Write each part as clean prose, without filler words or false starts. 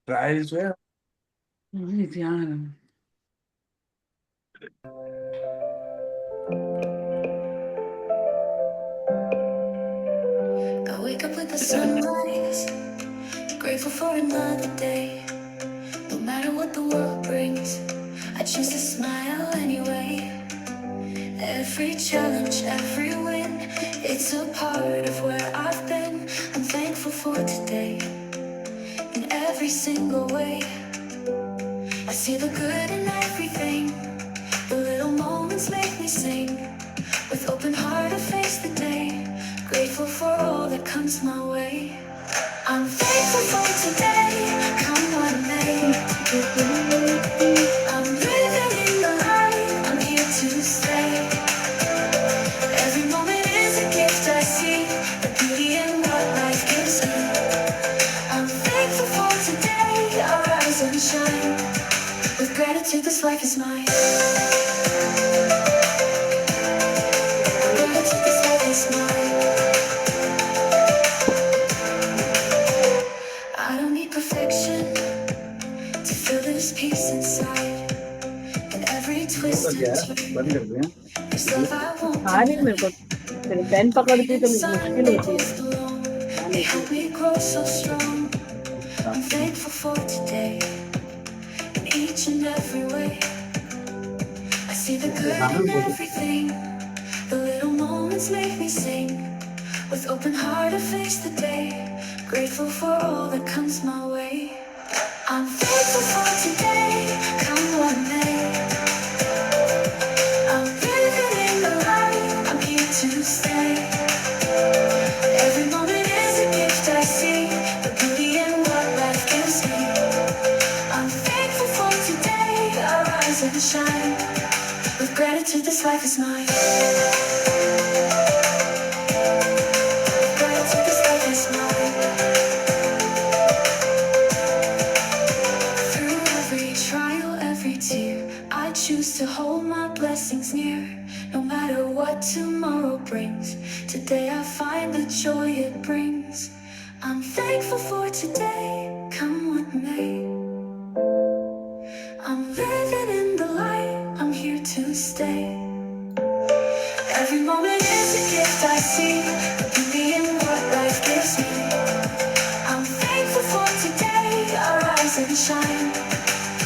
Try as well. Louisiana. I wake up with the sunrise, grateful for another day. No matter what the world brings, I choose to smile anyway. Every challenge, every win, it's a part of where I've been. I'm thankful for today, in every single way. I see the good in everything, the little moments make me sing. With open heart I face the day, grateful for all that comes my way. I'm thankful for today, come what may. I'm living in the light, I'm here to stay. Every moment is a gift I see, the beauty in what life gives me. I'm thankful for today, I rise and shine. With gratitude this life is mine. Gratitude this life is mine. I don't need perfection to feel this peace inside. In every twist and turn, बंद कर दिया। this love I won't आ नहीं मेरे deny. को तेरे pen पकड़ती The तो sun मुश्किल they होती है both alone, आने they की। help me grow so strong. I'm thankful for today, in each and every way. I see the good in everything, the little moments make me sing. With open heart I face the day, grateful for all that comes my way. I'm thankful for today, come what may. I'm living in the light, I'm here to stay. Every moment is a gift I see, the beauty in what life gives me. I'm thankful for today, I rise and shine. With gratitude this life is mine. Gratitude this life is mine. Through every trial, every tear, I choose to hold my blessings near. No matter what tomorrow brings, today I find the joy it brings. I'm thankful for today, come what may. I'm living in the light, I'm here to stay. Every moment is a gift I see, the beauty in what life gives me. I'm thankful for today, I rise and shine.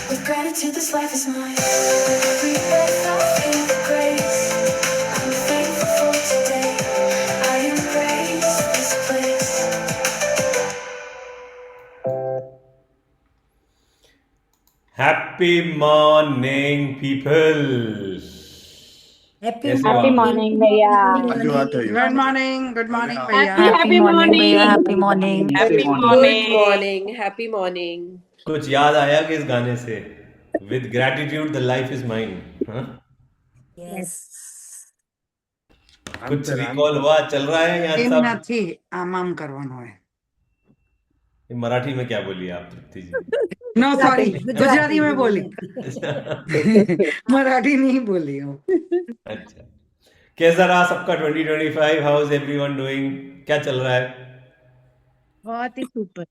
With gratitude this life is mine. With every breath I feel the grace. I'm thankful for today, I embrace this place. Happy morning, people. Happy कैसे हो happy आप? Morning भैया। आज बात है। morning. Good morning happy भैया। Happy morning भैया, morning. Happy morning. कैसे happy morning? Good morning. Morning, happy morning. कुछ याद आया कि इस गाने से? With gratitude, the life is mine. हाँ? Yes. कुछ रिकॉल हुआ, चल रहा है यहाँ એમ सब? નથી, આમ કરવાનું હોય। ये मराठी में क्या बोली आप, तृप्ति जी? नो सॉरी, गुजराती में बोली। अच्छा। मराठी नहीं बोली हूँ। अच्छा, कैसा रहा सबका 2025? How is everyone doing? क्या चल रहा है? बहुत ही सुपर।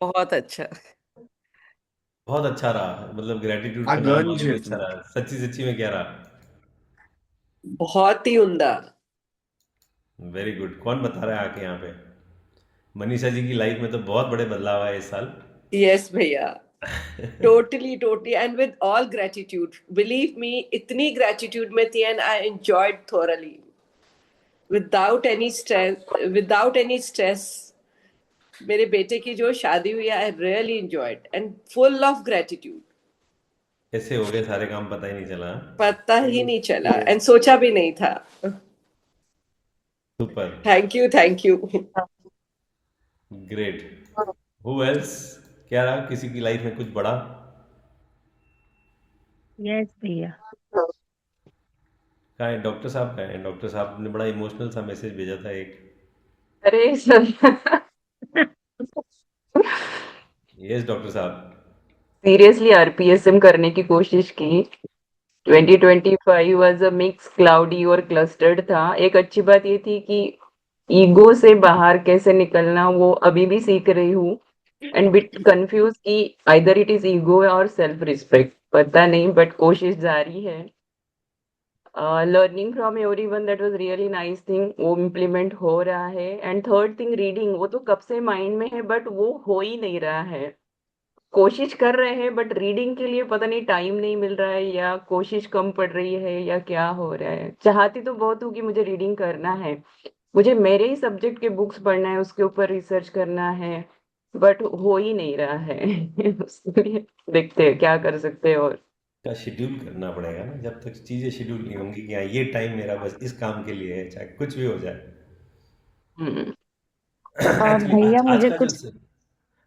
बहुत अच्छा। बहुत अच्छा रहा, मतलब ग्रेटिट्यूड का आज नाम lunch लेके है अच्छा रहा। सच्ची सच्ची में क्या रहा? बहुत ही उम्दा। Very good. कौन बता रहा है आके यहाँ पे? मनीषा जी की लाइफ में तो बहुत बड़े बदलाव आए इस साल। यस भैया, totally totally and with all gratitude. Believe me, इतनी ग्रेटिट्यूड में थी and I enjoyed thoroughly without any stress. मेरे बेटे की जो शादी हुई, I really enjoyed and full of gratitude. कैसे हो गए सारे काम, पता ही नहीं चला। पता ही नहीं चला एंड सोचा भी नहीं था। Super, thank you. Great. Who else? क्या रहा किसी की लाइफ में कुछ बड़ा? यस भैया। कहाँ है डॉक्टर साहब? कहाँ है डॉक्टर साहब? ने बड़ा इमोशनल सा मैसेज भेजा था एक। अरे सर, यस डॉक्टर साहब। सीरियसली आरपीएसएम करने की कोशिश की। 2025 वाज अ मिक्स, क्लाउडी और क्लस्टर्ड था। एक अच्छी बात ये थी कि ईगो से बाहर कैसे निकलना वो अभी भी सीख रही हूँ। एंड बिट कंफ्यूज कि आइदर इट इज ईगो और सेल्फ रिस्पेक्ट, पता नहीं, बट कोशिश जारी है। Learning from everyone, that was really nice thing, वो इम्प्लीमेंट हो रहा है। एंड थर्ड थिंग, रीडिंग, वो तो कब से माइंड में है बट वो हो ही नहीं रहा है। कोशिश कर रहे हैं बट रीडिंग के लिए पता नहीं टाइम नहीं मिल रहा है, या कोशिश कम पड़ रही है, या क्या हो रहा है। चाहती तो बहुत हूँ कि मुझे रीडिंग करना है, मुझे मेरे ही सब्जेक्ट के बुक्स पढ़ना है, उसके ऊपर रिसर्च करना है, बट हो ही नहीं रहा है। उसके लिए देखते हैं क्या कर सकते हैं। और का शेड्यूल करना पड़ेगा ना, जब तक चीज़ें शेड्यूल नहीं होंगी कि हाँ ये टाइम मेरा बस इस काम के लिए है, चाहे कुछ भी हो जाए। हम्म, एक्चुअली भैया आज मुझे का जो कुछ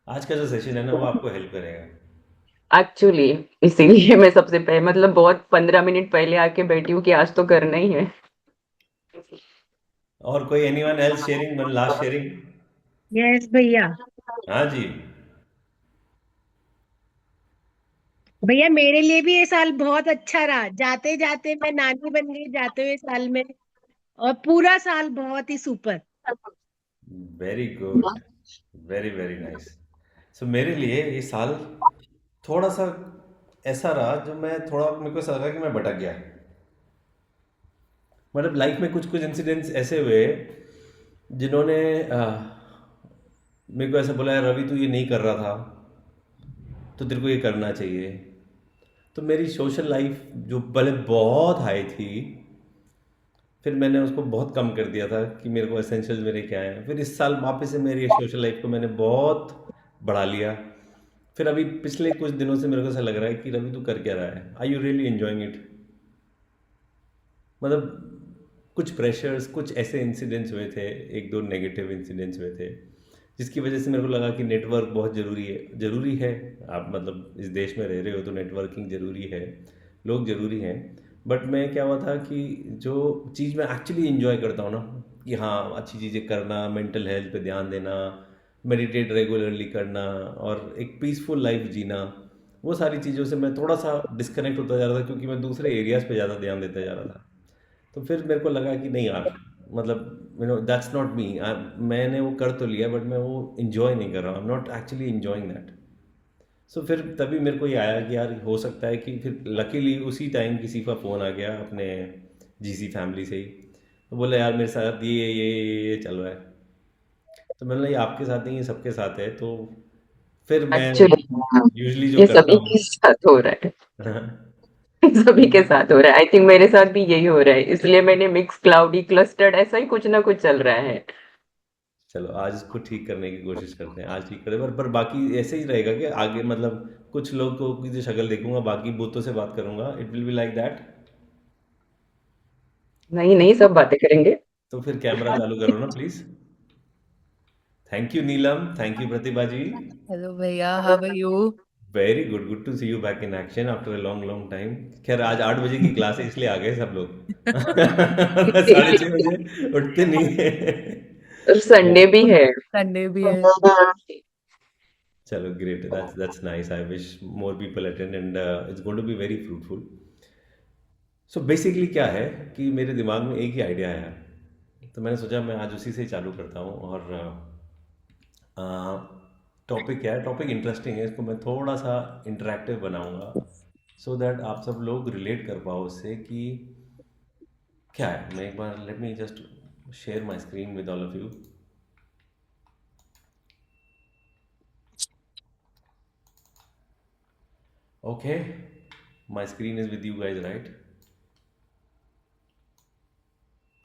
आज का जो सेशन है ना, वो आपको हेल्प करेगा। एक्चुअली इसीलिए मैं सबसे पहले, मतलब बहुत 15 मिनट पहले आके बैठी हूँ कि आज तो करना ही है। और कोई anyone else sharing, one last sharing? Yes भैया। हाँ जी। भैया मेरे लिए भी ये साल बहुत अच्छा रहा, जाते जाते मैं नानी बन गई जाते हुए साल में, और पूरा साल बहुत ही super. Very good, very very nice. So मेरे लिए ये साल थोड़ा सा ऐसा रहा जो मैं थोड़ा, मेरे को ऐसा लगा कि मैं भटक गया। मतलब लाइफ में कुछ कुछ इंसिडेंट्स ऐसे हुए जिन्होंने मेरे को ऐसा बोला, "यार रवि तू ये नहीं कर रहा था, तो तेरे को ये करना चाहिए।" तो मेरी सोशल लाइफ जो पहले बहुत हाई थी, फिर मैंने उसको बहुत कम कर दिया था कि मेरे को एसेंशियल्स मेरे क्या हैं। फिर इस साल वापस से मेरी सोशल लाइफ को मैंने बहुत बढ़ा लिया। फिर अभी पिछले कुछ दिनों से मेरे को ऐसा लग रहा है कि रवि तू कर क्या रहा है, आई यू रियली एंजॉइंग इट? मतलब कुछ प्रेशर्स, कुछ ऐसे इंसिडेंट्स हुए थे, एक दो नेगेटिव इंसिडेंट्स हुए थे, जिसकी वजह से मेरे को लगा कि नेटवर्क बहुत ज़रूरी है। आप मतलब इस देश में रह रहे हो तो नेटवर्किंग ज़रूरी है, लोग ज़रूरी हैं। बट मैं क्या हुआ था कि जो चीज़ मैं एक्चुअली इन्जॉय करता हूँ ना, कि हाँ अच्छी चीज़ें करना, मेंटल हेल्थ पे ध्यान देना, मेडिटेट रेगुलरली करना और एक पीसफुल लाइफ जीना, वो सारी चीज़ों से मैं थोड़ा सा डिस्कनेक्ट होता जा रहा था, क्योंकि मैं दूसरे एरियाज़ पे ज़्यादा ध्यान देता जा रहा था। तो फिर मेरे को लगा कि नहीं यार, मतलब दैट्स नॉट मी। मैंने वो कर तो लिया बट मैं वो इंजॉय नहीं कर रहा हूँ, I am not actually enjoying that. So फिर तभी मेरे को ये आया कि यार हो सकता है कि, फिर लकीली उसी टाइम किसी का फ़ोन आ गया अपने जीसी फैमिली से ही, तो बोले यार मेरे साथ ये चल रहा है। तो मैंने बोला, ये आपके साथ नहीं, ये सबके साथ है। तो फिर मैं एक्चुअली यूजली जो ये करता सभी हूँ। के साथ हो रहा है। सभी के साथ हो रहा है, आई थिंक मेरे साथ भी यही हो रहा है, इसलिए मैंने मिक्स क्लाउडी क्लस्टर्ड ऐसा ही कुछ ना कुछ चल रहा है। चलो आज इसको ठीक करने की कोशिश करते हैं, आज ठीक करें। पर बाकी ऐसे ही रहेगा कि आगे मतलब कुछ लोगों की जो शक्ल देखूंगा, बाकी बूथों से बात करूंगा, it will be like that. नहीं नहीं, सब बातें करेंगे। तो फिर कैमरा चालू करो ना please. Thank you Neelam, thank you Pratibha ji. Hello, Bhaiya. How are you? Very good, good to see you back in action after a long long time. खैर आज 8 बजे की क्लास है इसलिए आ गए सब लोग। 6:30 बजे उठते नहीं है। संडे भी है। Sunday bhi hai. चलो great, that's nice. I wish more people attend and it's going to be very fruitful. So basically क्या है कि मेरे दिमाग में एक ही आइडिया आया, तो मैंने सोचा मैं आज उसी से ही चालू करता हूँ। और टॉपिक क्या है, टॉपिक इंटरेस्टिंग है, इसको मैं थोड़ा सा इंटरेक्टिव बनाऊंगा, सो दैट आप सब लोग रिलेट कर पाओ उससे कि क्या है। मैं एक बार, let me just share my screen with all of you. Okay, my screen is with you guys, right?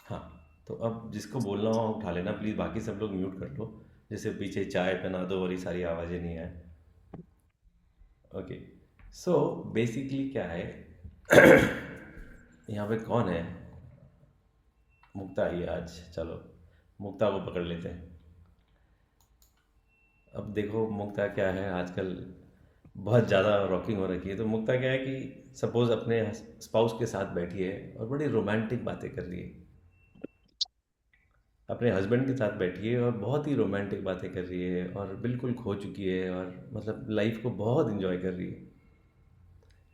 हाँ, तो अब जिसको बोलना हो उठा लेना प्लीज़, बाकी सब लोग म्यूट कर लो, जैसे पीछे चाय बना दो और ये सारी आवाज़ें नहीं आए। ओके, सो बेसिकली क्या है, यहाँ पे कौन है? मुक्ता आई है आज, चलो मुक्ता को पकड़ लेते हैं। अब देखो मुक्ता क्या है, आजकल बहुत ज़्यादा रॉकिंग हो रखी है। तो मुक्ता क्या है कि सपोज़ अपने स्पाउस के साथ बैठी है और बड़ी रोमांटिक बातें कर रही है, अपने हस्बैंड के साथ बैठी है और बहुत ही रोमांटिक बातें कर रही है, और बिल्कुल खो चुकी है, और मतलब लाइफ को बहुत इंजॉय कर रही है।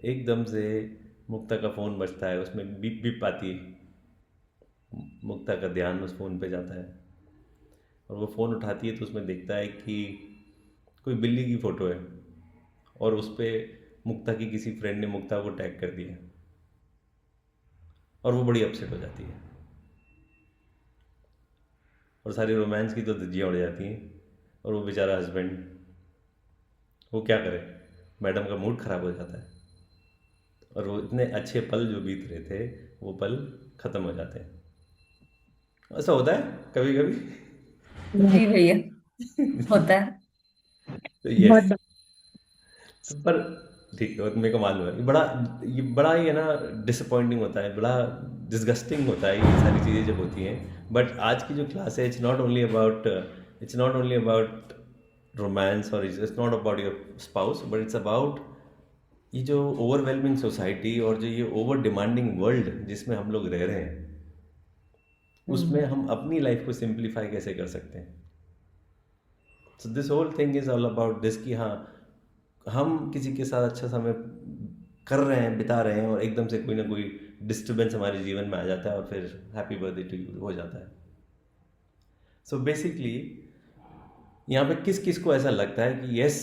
एकदम से मुक्ता का फ़ोन बजता है, उसमें बीप बीप आती है। मुक्ता का ध्यान उस फ़ोन पे जाता है और वो फ़ोन उठाती है तो उसमें देखता है कि कोई बिल्ली की फ़ोटो है और उस पे मुक्ता की किसी फ्रेंड ने मुक्ता को टैग कर दिया और वो बड़ी अपसेट हो जाती है और सारी रोमांस की तो धज्जियाँ उड़ जाती हैं और वो बेचारा हस्बैंड वो क्या करे, मैडम का मूड ख़राब हो जाता है और वो इतने अच्छे पल जो बीत रहे थे वो पल ख़त्म हो जाते हैं। ऐसा होता है कभी कभी। जी भैया, होता है। तो बहुत यस, तो पर ठीक है, वो तो मेरे को मालूम है, ये बड़ा ही है ना, डिसअपॉइंटिंग होता है, बड़ा डिसगस्टिंग होता है ये सारी चीज़ें जब होती हैं। बट आज की जो क्लास है, it's not only about romance और it's not about your spouse, but it's about ये जो ओवरवेलमिंग सोसाइटी और जो ये ओवर डिमांडिंग वर्ल्ड जिसमें हम लोग रह रहे हैं, उसमें हम अपनी लाइफ को सिंप्लीफाई कैसे कर सकते हैं। So this whole thing is all about this कि हाँ, हम किसी के साथ अच्छा समय कर रहे हैं, बिता रहे हैं और एकदम से कोई ना कोई डिस्टर्बेंस हमारे जीवन में आ जाता है और फिर हैप्पी बर्थडे टू यू हो जाता है। सो बेसिकली यहाँ पे किस किस को ऐसा लगता है कि यस,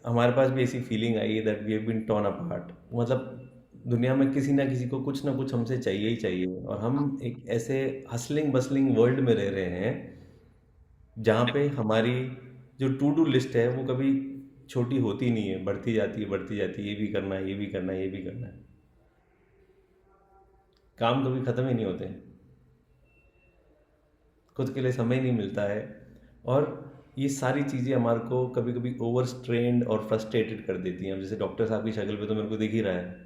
हमारे पास भी ऐसी फीलिंग आई है that we have been torn apart, मतलब दुनिया में किसी ना किसी को कुछ ना कुछ हमसे चाहिए ही चाहिए और हम एक ऐसे हसलिंग बसलिंग वर्ल्ड में रह रहे हैं जहाँ पे हमारी जो टू डू लिस्ट है वो कभी छोटी होती नहीं है, बढ़ती जाती है, ये भी करना है, ये भी करना है, ये भी करना है, काम कभी ख़त्म ही नहीं होते हैं, खुद के लिए समय नहीं मिलता है और ये सारी चीज़ें हमारे को कभी कभी ओवर स्ट्रेन्ड और फ्रस्ट्रेटेड कर देती हैं। अब जैसे डॉक्टर साहब की शक्ल पे तो मेरे को दिख ही रहा है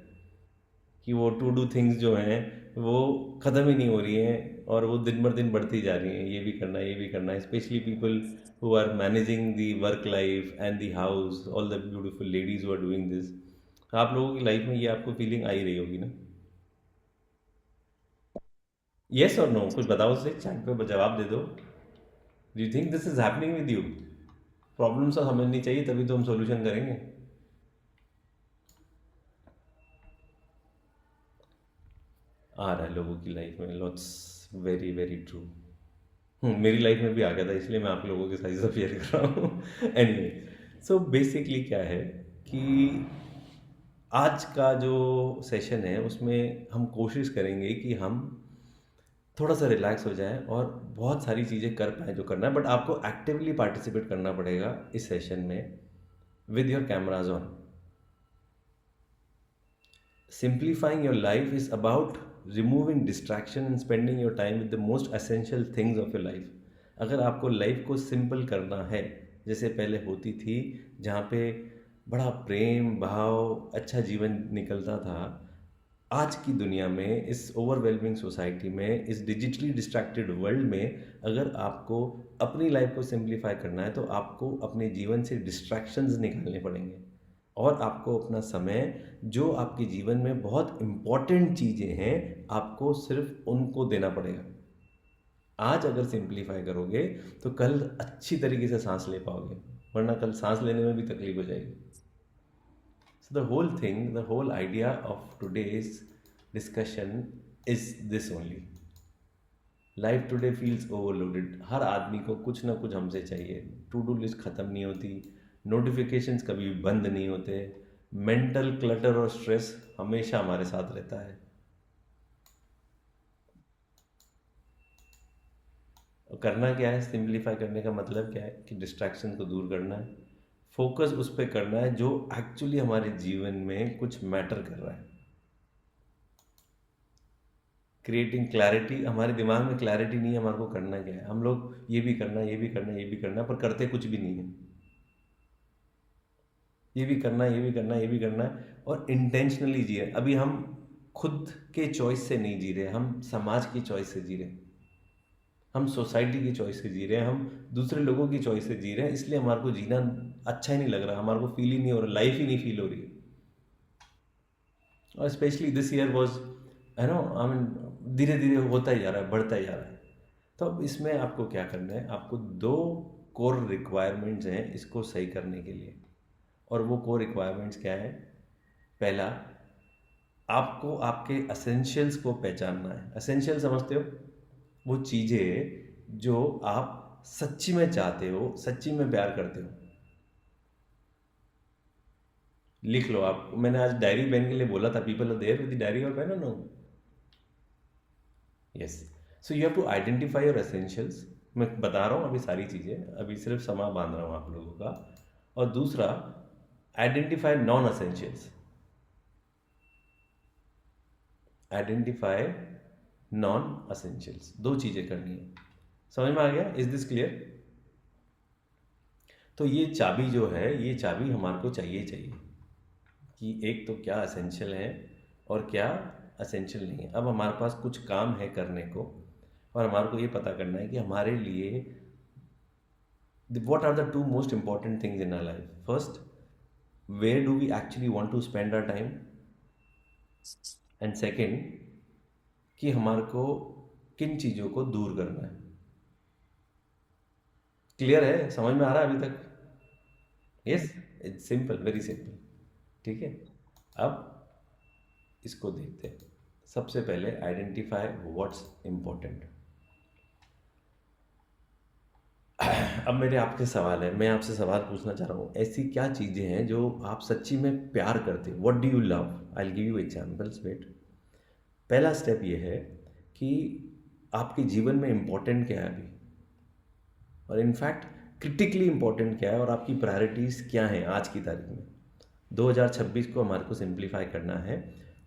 कि वो टू डू थिंग्स जो हैं वो ख़त्म ही नहीं हो रही हैं और वो दिन बर दिन बढ़ती जा रही हैं, ये भी करना है, ये भी करना है, specially people who are managing the work life and the house, all the beautiful ladies who are doing this. आप लोगों की लाइफ में ये आपको फीलिंग आ ही रही होगी ना? येस और नो, कुछ बताओ, से चैट पे जवाब दे दो। Do you think this is happening with you? Problem तो समझनी चाहिए, तभी तो हम सॉल्यूशन करेंगे। आ रहा है लोगों की लाइफ में लॉट्स, वेरी वेरी ट्रू। मेरी लाइफ में भी आ गया था, इसलिए मैं आप लोगों के साथ सब शेयर कर रहा हूँ। एनीवे, सो बेसिकली क्या है कि आज का जो सेशन है उसमें हम कोशिश करेंगे कि हम थोड़ा सा रिलैक्स हो जाए और बहुत सारी चीज़ें कर पाए जो करना है, बट आपको एक्टिवली पार्टिसिपेट करना पड़ेगा इस सेशन में with your cameras on. Simplifying your life is about removing distraction and spending your time with the most essential things of your life. अगर आपको लाइफ को सिंपल करना है जैसे पहले होती थी, जहाँ पे बड़ा प्रेम भाव अच्छा जीवन निकलता था, आज की दुनिया में, इस ओवरवेलमिंग सोसाइटी में, इस डिजिटली डिस्ट्रैक्टेड वर्ल्ड में, अगर आपको अपनी लाइफ को सिंप्लीफाई करना है तो आपको अपने जीवन से डिस्ट्रैक्शंस निकालने पड़ेंगे और आपको अपना समय, जो आपके जीवन में बहुत इम्पॉर्टेंट चीज़ें हैं, आपको सिर्फ उनको देना पड़ेगा। आज अगर सिंप्लीफाई करोगे तो कल अच्छी तरीके से सांस ले पाओगे, वरना कल सांस लेने में भी तकलीफ हो जाएगी। So the whole thing, the whole idea of today's discussion is this only. Life today feels overloaded. हर आदमी को कुछ ना कुछ हमसे चाहिए, टू डू लिस्ट ख़त्म नहीं होती, नोटिफिकेशंस कभी बंद नहीं होते, मेंटल क्लटर और स्ट्रेस हमेशा हमारे साथ रहता है। और करना क्या है, सिंप्लीफाई करने का मतलब क्या है कि डिस्ट्रैक्शन को दूर करना है, फोकस उस पर करना है जो एक्चुअली हमारे जीवन में कुछ मैटर कर रहा है। क्रिएटिंग क्लैरिटी, हमारे दिमाग में क्लैरिटी नहीं है हमारे को करना क्या है, हम लोग ये भी करना, ये भी करना, ये भी करना, पर करते कुछ भी नहीं है। ये भी करना, ये भी करना, ये भी करना है और इंटेंशनली जी रहे। अभी हम खुद के चॉइस से नहीं जी रहे, हम समाज की चॉइस से जी रहे, हम सोसाइटी की चॉइस से जी रहे हैं, हम दूसरे लोगों की चॉइस से जी रहे हैं। इसलिए हमारे को जीना अच्छा ही नहीं लग रहा, हमारे को फील ही नहीं हो रहा, लाइफ ही नहीं फील हो रही है। और स्पेशली दिस ईयर वॉज, है नो, आई मीन धीरे धीरे होता ही जा रहा है, बढ़ता ही जा रहा है। तो अब इसमें आपको क्या करना है, आपको 2 कोर रिक्वायरमेंट्स हैं इसको सही करने के लिए। और वो कोर रिक्वायरमेंट्स क्या है? पहला, आपको आपके एसेंशियल्स को पहचानना है। एसेंशियल समझते हो? वो चीज़ें जो आप सच्ची में चाहते हो, सच्ची में प्यार करते हो, लिख लो आप। मैंने आज डायरी पेन के लिए बोला था, people are there with the diary और पेन और no? Yes. So you have to identify your essentials. मैं बता रहा हूँ अभी सारी चीज़ें, अभी सिर्फ समा बांध रहा हूँ आप लोगों का। और दूसरा, identify non essentials. Identify non essentials, 2 चीज़ें करनी है। समझ में आ गया? Is this clear? तो ये चाबी जो है, ये चाबी हमारे को चाहिए कि एक तो क्या एसेंशियल है और क्या एसेंशियल नहीं है। अब हमारे पास कुछ काम है करने को, और हमारे को ये पता करना है कि हमारे लिए what are the 2 most important things in our life. First, where do we actually want to spend our time, and second, कि हमारे को किन चीज़ों को दूर करना है। क्लियर है? समझ में आ रहा है अभी तक? Yes, it's simple, very simple. ठीक है, अब इसको देखते हैं। सबसे पहले आइडेंटिफाई व्हाट्स इम्पोर्टेंट। अब मेरे आपके सवाल है, मैं आपसे सवाल पूछना चाह रहा हूँ, ऐसी क्या चीज़ें हैं जो आप सच्ची में प्यार करते हो? What do you love? I will give you examples. Wait. पहला स्टेप ये है कि आपके जीवन में इम्पोर्टेंट क्या है अभी, और इनफैक्ट क्रिटिकली इम्पोर्टेंट क्या है, और आपकी प्रायोरिटीज़ क्या हैं आज की तारीख में। 2026 को हमारे को सिंप्लीफाई करना है,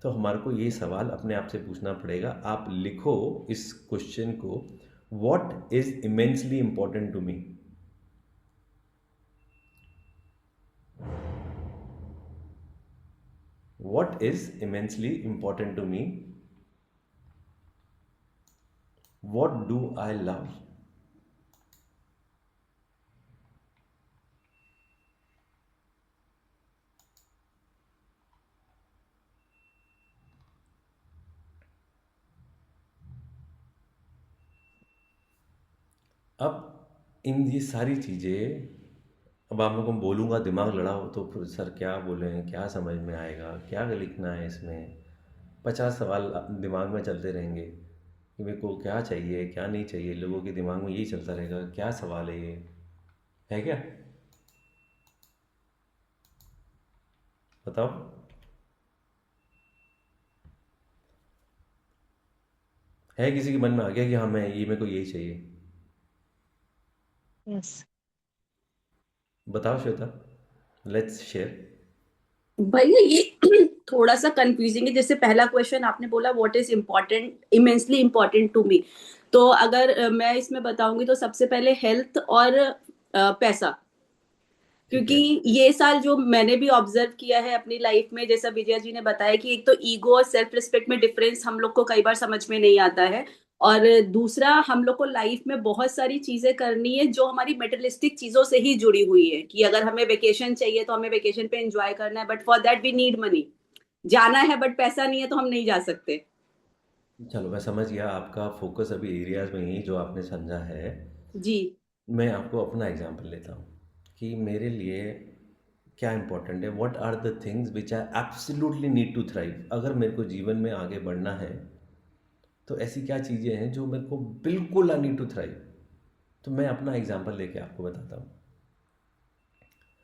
तो हमारे को ये सवाल अपने आप से पूछना पड़ेगा। आप लिखो इस क्वेश्चन को, what is immensely important to me. What is immensely important to me? What do I love? अब इन ये सारी चीज़ें, अब आप लोगों को बोलूँगा, दिमाग लड़ाओ तो फिर सर क्या बोलें, क्या समझ में आएगा, क्या लिखना है इसमें। 50 सवाल दिमाग में चलते रहेंगे कि मेरे को क्या चाहिए, क्या नहीं चाहिए। लोगों के दिमाग में यही चलता रहेगा, क्या सवाल है ये, है क्या? बताओ। है किसी के मन में आ गया कि हाँ मैं ये, मेरे को यही चाहिए? यस। बताओ श्वेता, लेट्स शेयर। भैया ये थोड़ा सा कंफ्यूजिंग है। जैसे पहला क्वेश्चन आपने बोला what is important, immensely important to me, तो अगर मैं इसमें बताऊंगी तो सबसे पहले हेल्थ और पैसा। क्योंकि ये साल जो मैंने भी ऑब्जर्व किया है अपनी लाइफ में, जैसा विजया जी ने बताया कि एक तो ईगो और सेल्फ रिस्पेक्ट में डिफरेंस हम लोग को कई बार समझ में नहीं आता है, और दूसरा हम लोग को लाइफ में बहुत सारी चीजें करनी है जो हमारी मेटेरियलिस्टिक चीजों से ही जुड़ी हुई है। कि अगर हमें वेकेशन चाहिए तो हमें वेकेशन पे एंजॉय करना है, but for that we need money. जाना है बट पैसा नहीं है तो हम नहीं जा सकते। चलो मैं समझ गया, आपका फोकस अभी एरियाज में ही जो आपने समझा है। जी। मैं आपको अपना एग्जांपल लेता हूँ कि मेरे लिए क्या इंपॉर्टेंट है। What are the things which I absolutely need to thrive. अगर मेरे को जीवन में आगे बढ़ना है तो ऐसी क्या चीज़ें हैं जो मेरे को बिल्कुल आई नीड टू थ्राइव। तो मैं अपना एग्जांपल लेके आपको बताता हूँ।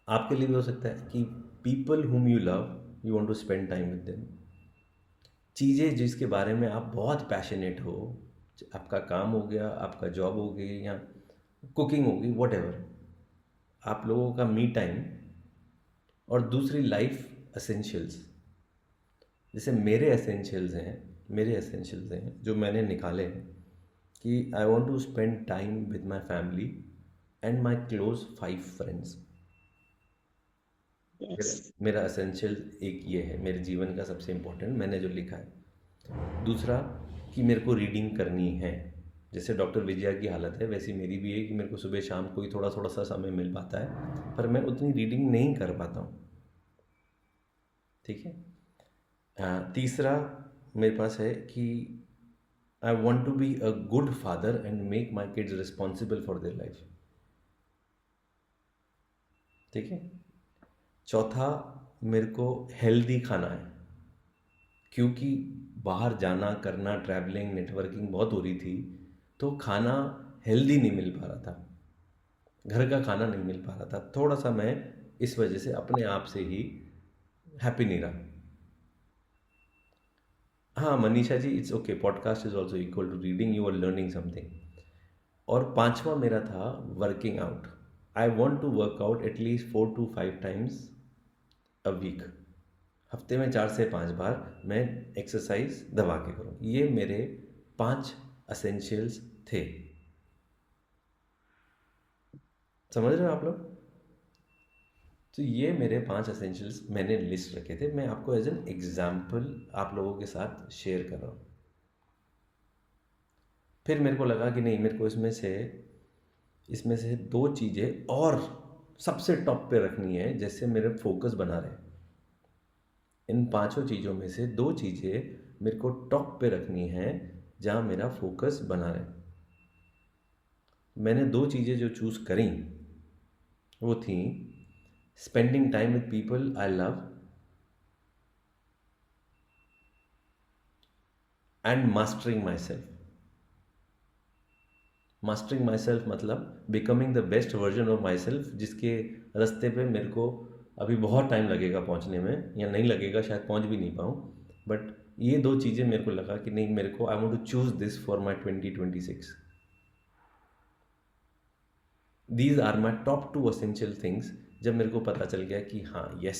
आपके लिए भी हो सकता है कि people whom you love, you want to spend time with them. चीज़ें जिसके बारे में आप बहुत पैशनेट हो, आपका काम हो गया, आपका जॉब हो गई, या कुकिंग होगी, वट एवर, आप लोगों का मी टाइम। और दूसरी लाइफ एसेंशियल्स। जैसे मेरे एसेंशियल्स हैं जो मैंने निकाले हैं कि I want to spend time with my family and my close 5 friends. मेरा एसेंशियल एक ये है, मेरे जीवन का सबसे इम्पोर्टेंट मैंने जो लिखा है। दूसरा कि मेरे को रीडिंग करनी है। जैसे डॉक्टर विजया की हालत है वैसी मेरी भी है कि मेरे को सुबह शाम को ही थोड़ा थोड़ा सा समय मिल पाता है, पर मैं उतनी रीडिंग नहीं कर पाता हूँ। ठीक है। तीसरा मेरे पास है कि I want to be a good father and make my kids responsible for their life. ठीक है। चौथा, मेरे को हेल्दी खाना है, क्योंकि बाहर जाना करना, ट्रैवलिंग, नेटवर्किंग बहुत हो रही थी, तो खाना हेल्दी नहीं मिल पा रहा था, घर का खाना नहीं मिल पा रहा था। थोड़ा सा मैं इस वजह से अपने आप से ही हैप्पी नहीं रहा। हाँ Manisha ji, it's okay, podcast is also equal to reading, you are learning something. और पांचवा मेरा था working out. I want to work out at least 4 to 5 times a week. हफ्ते में 4 से 5 बार मैं एक्सरसाइज दबा के करूँ। ये मेरे 5 असेंशियल्स थे। समझ रहे हो आप लोग? तो ये मेरे 5 असेंशियल्स मैंने लिस्ट रखे थे, मैं आपको एज एन एग्जाम्पल आप लोगों के साथ शेयर कर रहा हूँ। फिर मेरे को लगा कि नहीं, मेरे को इसमें से 2 चीज़ें और सबसे टॉप पे रखनी है, जैसे मेरे फोकस बना रहे। इन 5 चीज़ों में से 2 चीज़ें मेरे को टॉप पे रखनी है जहाँ मेरा फोकस बना रहे। मैंने 2 चीज़ें जो चूज़ करी वो थी spending time with people I love and mastering my self. Mastering my self मतलब becoming the best version of my self, जिसके रास्ते पे मेरे को अभी बहुत टाइम लगेगा पहुंचने में, या नहीं लगेगा, शायद पहुंच भी नहीं पाऊँ। बट ये 2 चीज़ें मेरे को लगा कि नहीं, मेरे को I want to choose this for my 2026। These are my top 2 essential things. जब मेरे को पता चल गया कि हाँ यस,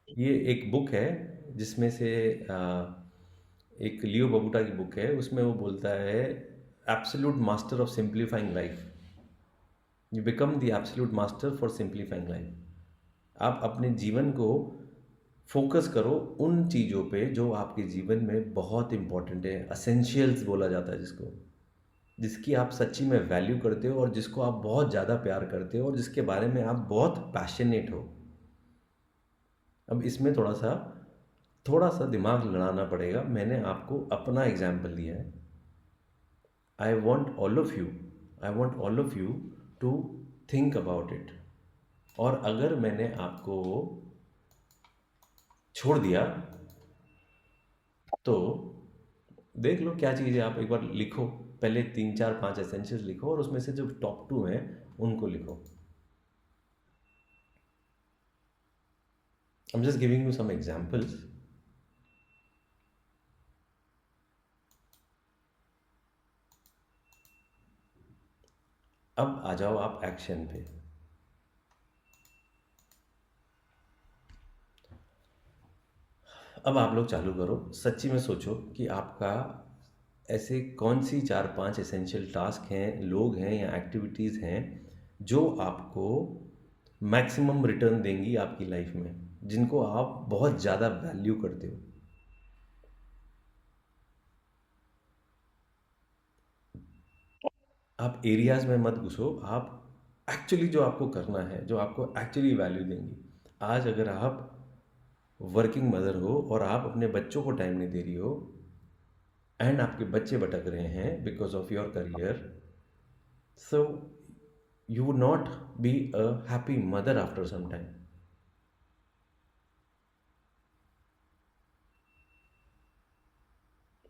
ये एक बुक है जिसमें से एक लियो बबूटा की बुक है, उसमें वो बोलता है absolute master of simplifying life. You become the absolute master for simplifying life. आप अपने जीवन को फोकस करो उन चीज़ों पे जो आपके जीवन में बहुत इंपॉर्टेंट है, असेंशियल्स बोला जाता है जिसको, जिसकी आप सच्ची में वैल्यू करते हो और जिसको आप बहुत ज़्यादा प्यार करते हो और जिसके बारे में आप बहुत पैशनेट हो। अब इसमें थोड़ा सा दिमाग लड़ाना पड़ेगा। मैंने आपको अपना एग्जाम्पल दिया है। I want all of you to think about it. और अगर मैंने आपको छोड़ दिया तो देख लो क्या चीज़ है। आप एक बार लिखो, पहले 3 4 5 एसेंशियल्स लिखो और उसमें से जो टॉप 2 हैं उनको लिखो। I'm just giving you some examples. अब आ जाओ आप एक्शन पे। अब आप लोग चालू करो, सच्ची में सोचो कि आपका ऐसे कौन सी 4 5 एसेंशियल टास्क हैं, लोग हैं या एक्टिविटीज़ हैं जो आपको मैक्सिमम रिटर्न देंगी आपकी लाइफ में, जिनको आप बहुत ज़्यादा वैल्यू करते हो। आप एरियाज़ में मत घुसो, आप एक्चुअली जो आपको करना है, जो आपको एक्चुअली वैल्यू देंगी। आज अगर आप वर्किंग मदर हो और आप अपने बच्चों को टाइम नहीं दे रही हो एंड आपके बच्चे भटक रहे हैं because of your career, so you would not be a happy mother after some time.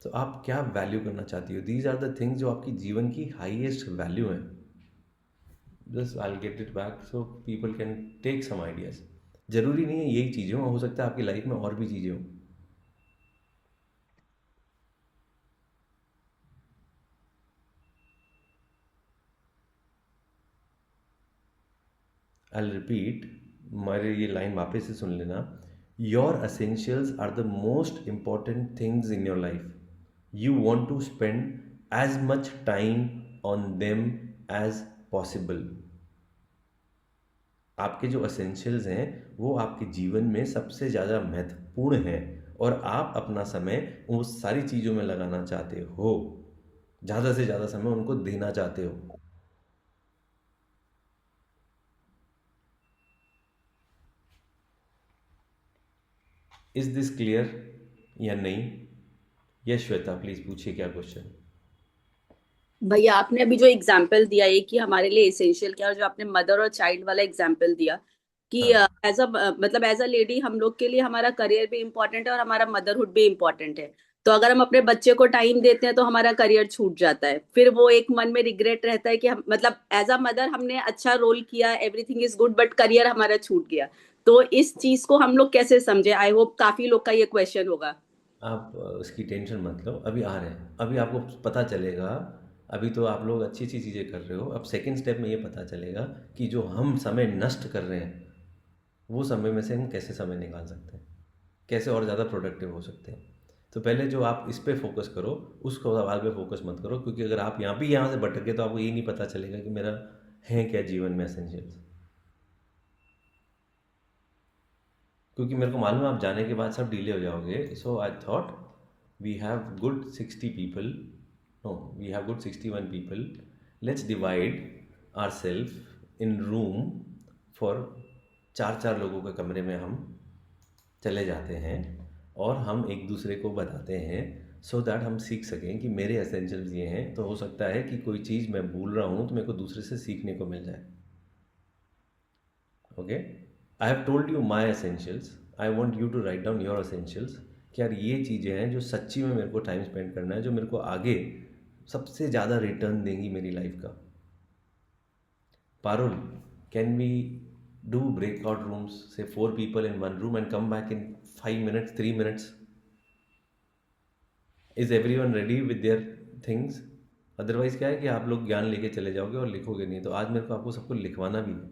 तो आप क्या वैल्यू करना चाहती हो? दीज आर द थिंग्स जो आपकी जीवन की हाईएस्ट वैल्यू है। Just I will get it back so people can take some ideas. जरूरी नहीं है यही चीज़ें हो सकता है आपकी लाइफ में और भी चीज़ें हो। I'll repeat, मेरे ये लाइन वापस से सुन लेना। Your essentials are the most important things in your life. You want to spend as much time on them as possible. आपके जो essentials हैं वो आपके जीवन में सबसे ज़्यादा महत्वपूर्ण हैं और आप अपना समय उन सारी चीज़ों में लगाना चाहते हो, ज़्यादा से ज़्यादा समय उनको देना चाहते हो। इज दिस क्लियर या नहीं? यस श्वेता प्लीज पूछिए क्या क्वेश्चन। भैया आपने अभी जो एग्जाम्पल दिया है कि हमारे लिए एसेंशियल क्या, और जो आपने मदर और चाइल्ड वाला एग्जाम्पल दिया कि एज अ मतलब एज अ लेडी हम लोग के लिए हमारा करियर भी इम्पोर्टेंट है और हमारा मदरहुड भी इम्पोर्टेंट है। तो अगर हम अपने बच्चे को टाइम देते हैं तो हमारा करियर छूट जाता है, फिर वो एक मन में रिग्रेट रहता है कि हम मतलब एज अ मदर हमने अच्छा रोल किया, everything is good, but career हमारा छूट गया। तो इस चीज को हम लोग कैसे समझे? आई होप काफी लोग का ये क्वेश्चन होगा। आप उसकी टेंशन मत लो, अभी आ रहे हैं, अभी आपको पता चलेगा। अभी तो आप लोग अच्छी अच्छी चीज़ें कर रहे हो, अब सेकंड स्टेप में ये पता चलेगा कि जो हम समय नष्ट कर रहे हैं वो समय में से हम कैसे समय निकाल सकते हैं, कैसे और ज़्यादा प्रोडक्टिव हो सकते हैं। तो पहले जो आप इस पे फोकस करो, उस सवाल पे फोकस मत करो, क्योंकि अगर आप यहाँ से भटक गए तो आपको ये नहीं पता चलेगा कि मेरा है क्या जीवन में एसेंशियल्स। क्योंकि मेरे को मालूम है आप जाने के बाद सब डीले हो जाओगे। So I thought we have good 60 people, no we have good 61 people, let's divide our self in room for 4 4 लोगों के कमरे में हम चले जाते हैं और हम एक दूसरे को बताते हैं, सो दैट हम सीख सकें कि मेरे एसेंशियल्स ये हैं। तो हो सकता है कि कोई चीज़ मैं भूल रहा हूँ तो मेरे को दूसरे से सीखने को मिल जाए। Okay, I have told you my essentials, I want you to write down your essentials. कि यार ये चीज़ें हैं जो सच्ची में मेरे को टाइम स्पेंड करना है, जो मेरे को आगे सबसे ज़्यादा रिटर्न देंगी मेरी लाइफ का। Parul, can we do breakout rooms, say 4 people in one room and come back in 5 minutes, 3 minutes? Is everyone ready with their things? Otherwise क्या है कि आप लोग ज्ञान लेके चले जाओगे और लिखोगे नहीं। तो आज मेरे को आपको सबको लिखवाना भी है।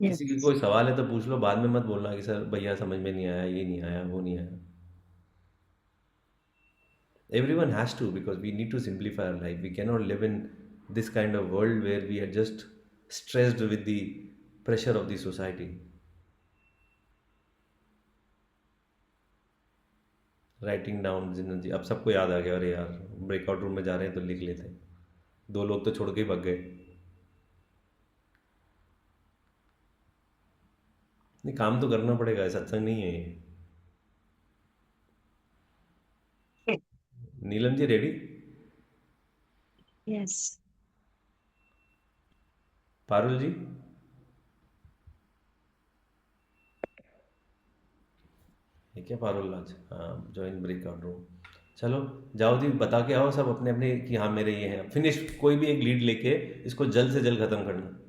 किसी की Yes. कोई सवाल है तो पूछ लो, बाद में मत बोलना कि सर भैया समझ में नहीं आया, ये नहीं आया, वो नहीं आया। Everyone has to, because we need to simplify our life. We cannot live in this kind of world where we are just stressed with the pressure of the society. Writing down जी, अब सबको याद आ गया, अरे यार breakout room में जा रहे हैं तो लिख लेते हैं। 2 लोग तो छोड़ के ही भाग गए। नहीं, काम तो करना पड़ेगा, सत्संग नहीं है ये। नीलम जी रेडी? Yes. पारुल जी? ये क्या पारुल आज, हाँ ज्वाइन ब्रेकआउट रूम। चलो जाओ जी, बता के आओ सब अपने अपने कि हाँ मेरे ये हैं। फिनिश, कोई भी एक लीड लेके इसको जल्द से जल्द खत्म करना।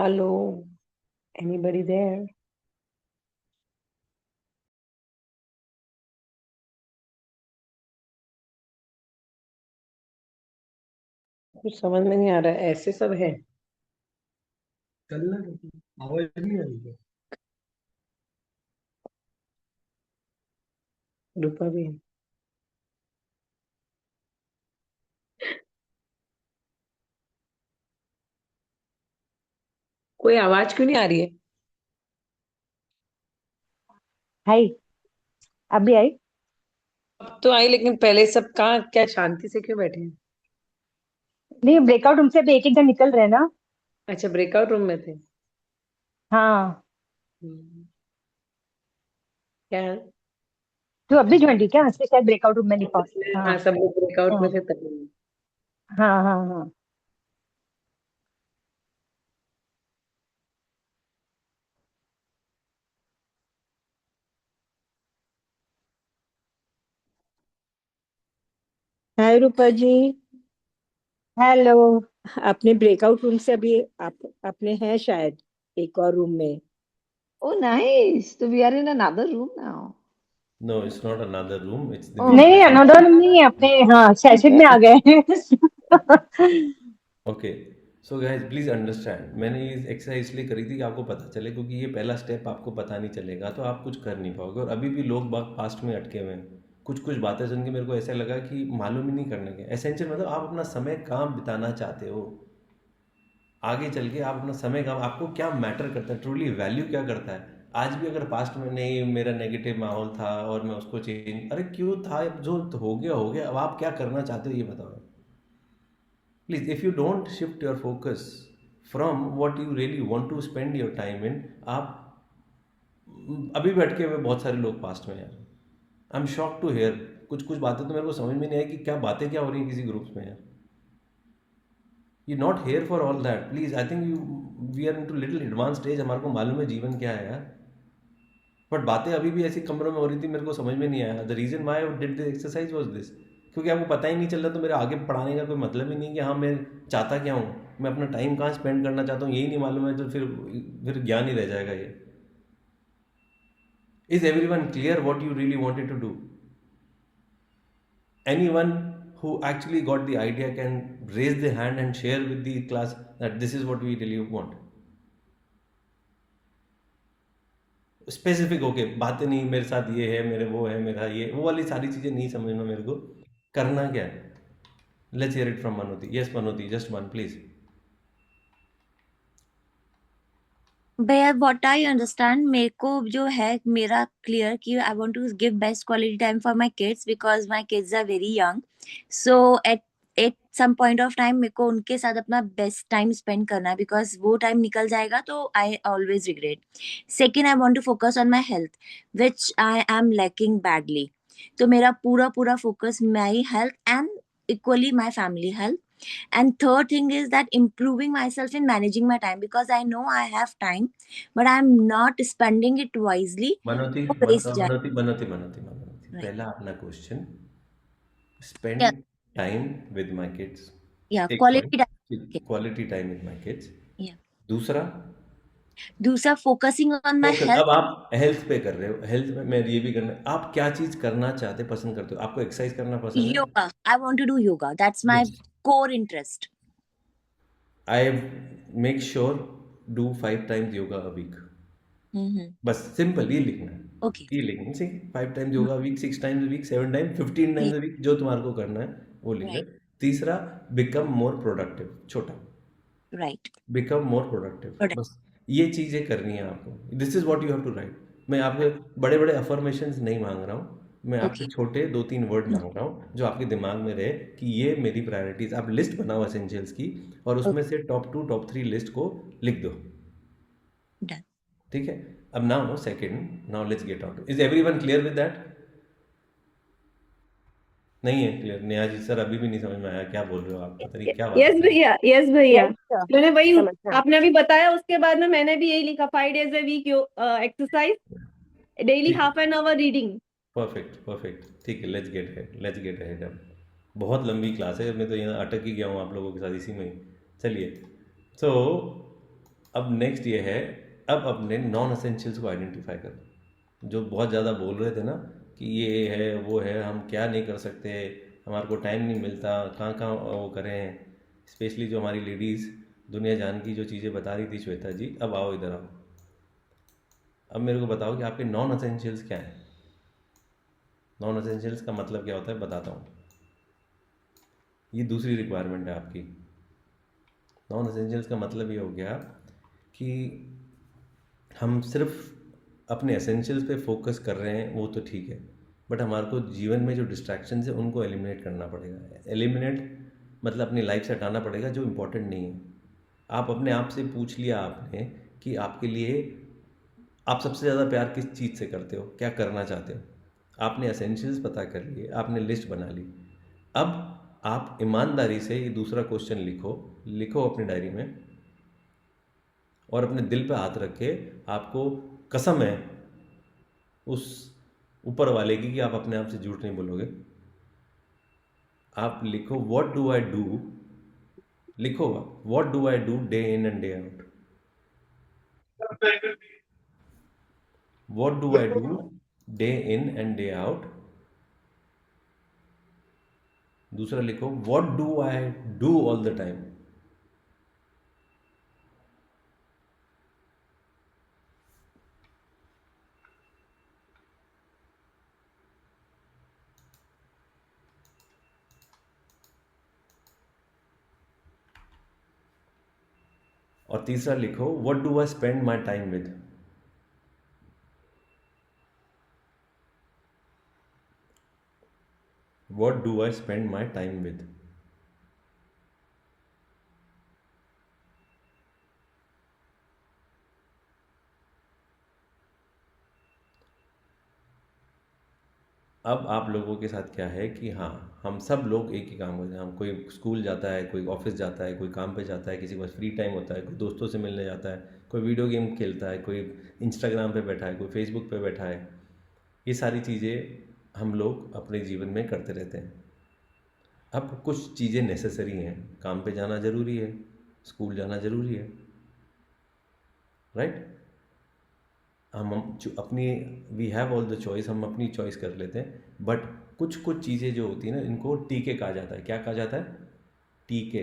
Hello, anybody there? कुछ समझ में नहीं आ रहा है, ऐसे सब है। आवाज नहीं आ रही है। रूपा भी है। कोई आवाज क्यों नहीं आ रही है? हाय, अभी आई। अब तो आई, लेकिन पहले सब कहाँ, क्या शांति से क्यों बैठे हैं? नहीं, ब्रेकआउट रूम से भी एक एक जन निकल रहे हैं ना। अच्छा, ब्रेकआउट रूम में थे। हाँ, हम्म, क्या? तो अभी ज्वाइन की क्या? इसलिए शायद ब्रेकआउट रूम में लिखा हो। हाँ, हाँ सब लोग ब्रेकआउट में हाँ थे तभी। हाँ हाँ हाँ। हाय रूपा जी। हेलो। अपने ब्रेकआउट रूम से अभी आप अपने हैं शायद एक और रूम में। Oh, nice. So we are in another room now. No, it's not another room. It's the Oh, main नहीं, room. अनदर नहीं है, अपने हाँ सेशन में आ गए हैं। Okay, so guys please understand, मैंने ये एक्सरसाइज इसलिए करी थी कि आपको पता चले, क्योंकि ये पहला स्टेप आपको पता नहीं चलेगा तो आप कुछ कर नहीं पाओगे। और अभी भी लोग बाग पास्ट में अटके हुए हैं। कुछ कुछ बातें सुन के मेरे को ऐसा लगा कि मालूम ही नहीं करने के एसेंशियल, मतलब आप अपना समय कहाँ बिताना चाहते हो, आगे चल के आप अपना समय कहाँ, आपको क्या मैटर करता है, ट्रूली वैल्यू क्या करता है। आज भी अगर पास्ट में नहीं मेरा नेगेटिव माहौल था और मैं उसको चेंज, अरे क्यों था, जो हो गया हो गया, अब आप क्या करना चाहते हो ये बताओ। Please, if you don't shift your focus from what you really want to spend your time in, आप अभी बैठ के हुए बहुत सारे लोग पास्ट में यार, I am shock to hear. कुछ कुछ बातें तो मेरे को समझ में नहीं आई कि क्या बातें क्या हो रही हैं किसी ग्रुप्स में यार। You not here for all that please, I think you we are in too little advance stage, हमारे को मालूम है जीवन क्या है यार, बट बातें अभी भी ऐसी कमरों में हो रही थी, मेरे को समझ में नहीं आया। The reason why I did this exercise was this, क्योंकि आपको पता ही नहीं चल रहा तो मेरे आगे पढ़ाने का कोई मतलब ही नहीं कि हाँ मैं चाहता क्या हूँ, मैं अपना टाइम कहाँ स्पेंड करना चाहता हूँ यही नहीं मालूम है, तो फिर ज्ञान ही रह जाएगा ये। Is everyone clear what you really wanted to do? Anyone who actually got the idea can raise their hand and share with the class that this is what we really want. Specific होके बातें नहीं, मेरे साथ ये है, मेरे वो है, मेरा ये वो वाली सारी चीज़ें नहीं समझना मेरे को, करना क्या है। Let's hear it from Manoti. Yes Manoti, just one please. भैया व्हाट आई अंडरस्टैंड, मेरे को जो है मेरा क्लियर कि I want to give best quality time for my kids because my kids are very young, so at some point of time मेरे को उनके साथ अपना बेस्ट टाइम स्पेंड करना है, बिकॉज वो टाइम निकल जाएगा तो I always regret. Second, I want to focus on my health which I am lacking badly. तो मेरा पूरा पूरा focus my health and equally my family health. And third thing is that improving myself in managing my time, because I know I have time but I'm not spending it wisely. मनोती वो waste जाए. मनोती मनोती मनोती मनोती, Right. पहला अपना question, Yeah, spend time with my kids, yeah, एक quality time. Point, quality time with my kids. Yeah. दूसरा दूसरा, focusing on my focus, health. अब आप health पे कर रहे हो, हेल्थ में मैं ये भी करना है, आप क्या चीज़ करना चाहते, पसंद करते हो, आपको एक्सरसाइज करना पसंद है? Yoga. I want to do yoga. That's my Yes. core interest. I make sure do 5 times yoga a week. Mm-hmm. बस सिंपल ये लिखना है, Okay. ये लिखना है, 5 times yoga week, 6 times week, 7 time, 15 times week, जो तुम्हारे को करना है वो लिख ले। Right. तीसरा, बिकम मोर प्रोडक्टिव, छोटा, Right. Become more productive, Product. बस ये चीज़ें करनी है आपको। This is what you have to write. मैं आपके बड़े बड़े अफर्मेशंस नहीं मांग रहा हूँ, मैं आपसे Okay. छोटे 2-3 वर्ड मांग रहा हूँ जो आपके दिमाग में रहे कि ये मेरी प्रायोरिटीज। आप लिस्ट बनाओ एसेंशियल्स की और उसमें से टॉप 2 टॉप 3 लिस्ट को लिख दो, Done. ठीक है। अब now second, now let's get out. Is everyone clear with that? नहीं है क्लियर? नेहा जी सर अभी भी नहीं समझ में आया क्या बोल रहे हो आप, पता नहीं क्या बात यस है। भैया, यस भैया, Yes, sir. मैंने वही समझ हाँ। आपने अभी बताया, उसके बाद में मैंने भी यही लिखा, 5 days a week exercise, daily ठीक, half an hour reading. Perfect perfect, ठीक है। लेट्स गेट है, लेट्स गेट अहेड। अब बहुत लंबी क्लास है, मैं तो यहाँ अटक ही गया हूँ आप लोगों के साथ इसी में ही। चलिए, सो अब नेक्स्ट ये है, अब अपने नॉन एसेंशियल्स को आइडेंटिफाई करो। जो बहुत ज़्यादा बोल रहे थे ना कि ये है वो है, हम क्या नहीं कर सकते, हमारे को टाइम नहीं मिलता, कहाँ कहाँ वो करें, स्पेशली जो हमारी लेडीज़ दुनिया जान की जो चीज़ें बता रही थी श्वेता जी, अब आओ इधर आओ। अब मेरे को बताओ कि आपके नॉन एसेंशियल्स क्या हैं। नॉन एसेंशियल्स का मतलब क्या होता है बताता हूँ। ये दूसरी रिक्वायरमेंट है आपकी। नॉन एसेंशियल्स का मतलब ये हो गया कि हम सिर्फ अपने एसेंशियल्स पे फोकस कर रहे हैं, वो तो ठीक है, बट हमारे को जीवन में जो डिस्ट्रैक्शंस है उनको एलिमिनेट करना पड़ेगा। एलिमिनेट मतलब अपनी लाइफ से हटाना पड़ेगा जो इम्पोर्टेंट नहीं है। आप अपने आप से पूछ लिया आपने कि आपके लिए आप सबसे ज़्यादा प्यार किस चीज़ से करते हो, क्या करना चाहते हो। आपने एसेंशियल्स पता कर लिए, आपने लिस्ट बना ली। अब आप ईमानदारी से ये दूसरा क्वेश्चन लिखो अपनी डायरी में, और अपने दिल पे हाथ रख के, आपको कसम है उस ऊपर वाले की कि आप अपने आप से झूठ नहीं बोलोगे। आप लिखो व्हाट डू आई डू, लिखो what do I do day in and day out. What do I do day in and day out. दूसरा लिखो what do I do all the time. और तीसरा लिखो what do I spend my time with. What do I spend my time with. अब आप लोगों के साथ क्या है कि हाँ, हम सब लोग एक ही काम करते हैं। हम कोई स्कूल जाता है, कोई ऑफिस जाता है, कोई काम पे जाता है, किसी के पास फ्री टाइम होता है, कोई दोस्तों से मिलने जाता है, कोई वीडियो गेम खेलता है, कोई इंस्टाग्राम पे बैठा है, कोई फेसबुक पे बैठा है। ये सारी चीज़ें हम लोग अपने जीवन में करते रहते हैं। अब कुछ चीज़ें नेसेसरी हैं, काम पे जाना ज़रूरी है, स्कूल जाना ज़रूरी है, राइट। हम अपनी we have all the choice, हम अपनी चॉइस कर लेते हैं। बट कुछ चीज़ें जो होती हैं ना, इनको टीके कहा जाता है। क्या कहा जाता है? टीके।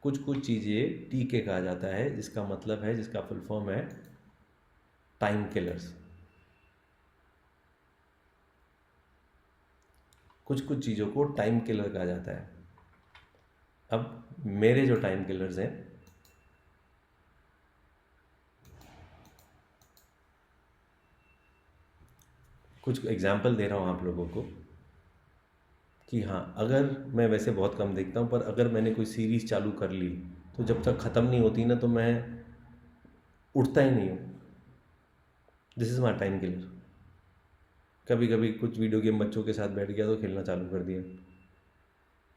कुछ चीज़ें टीके कहा जाता है, जिसका मतलब है, जिसका फुल फॉर्म है टाइम किलर्स। कुछ चीज़ों को टाइम किलर कहा जाता है। अब मेरे जो टाइम किलर्स हैं, कुछ एग्जाम्पल दे रहा हूँ आप लोगों को कि हाँ, अगर मैं वैसे बहुत कम देखता हूँ, पर अगर मैंने कोई सीरीज़ चालू कर ली तो जब तक ख़त्म नहीं होती ना, तो मैं उठता ही नहीं हूँ। This is my time killer. कभी कभी कुछ वीडियो गेम बच्चों के साथ बैठ गया तो खेलना चालू कर दिया,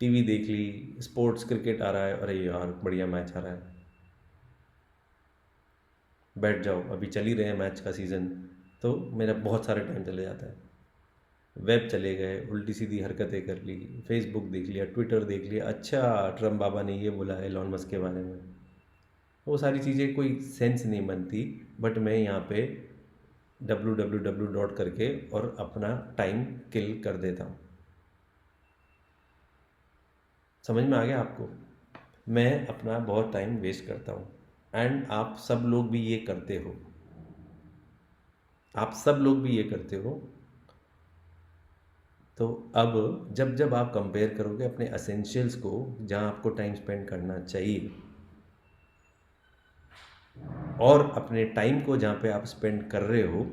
टीवी देख ली, स्पोर्ट्स क्रिकेट आ रहा है, अरे यार बढ़िया मैच आ रहा है, बैठ जाओ, अभी चल ही रहे हैं मैच का सीज़न, तो मेरा बहुत सारा टाइम चले जाता है। वेब चले गए, उल्टी सीधी हरकतें कर ली, फेसबुक देख लिया, ट्विटर देख लिया, अच्छा ट्रम्प बाबा ने ये बोला है एलॉन मस्क के बारे में। वो सारी चीज़ें कोई सेंस नहीं बनती, बट मैं यहाँ पे www करके और अपना टाइम किल कर देता हूँ। समझ में आ गया आपको? मैं अपना बहुत टाइम वेस्ट करता हूँ, एंड आप सब लोग भी ये करते हो। आप सब लोग भी ये करते हो। तो अब जब आप कंपेयर करोगे अपने एसेंशियल्स को, जहाँ आपको टाइम स्पेंड करना चाहिए, और अपने टाइम को जहाँ पे आप स्पेंड कर रहे हो,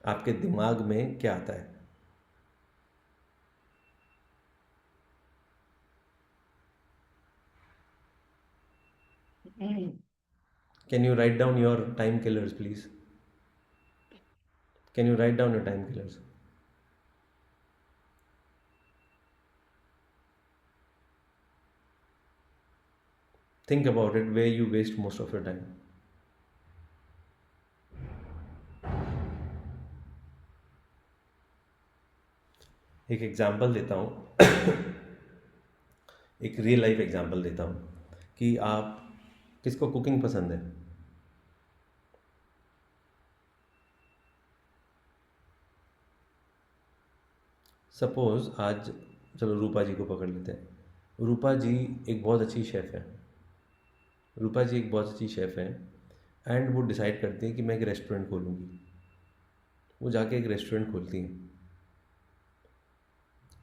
आपके दिमाग में क्या आता है? Can you write down your time killers, please? Can you write down your time killers? Think about it, where you waste most of your time. एक एग्जाम्पल देता हूँ एक रियल लाइफ एग्जाम्पल देता हूँ कि आप किसको कुकिंग पसंद है? सपोज आज, चलो रूपा जी को पकड़ लेते हैं। रूपा जी एक बहुत अच्छी शेफ़ है। रूपा जी एक बहुत अच्छी शेफ़ हैं एंड वो डिसाइड करती हैं कि मैं एक रेस्टोरेंट खोलूँगी। वो जाके एक रेस्टोरेंट खोलती हैं।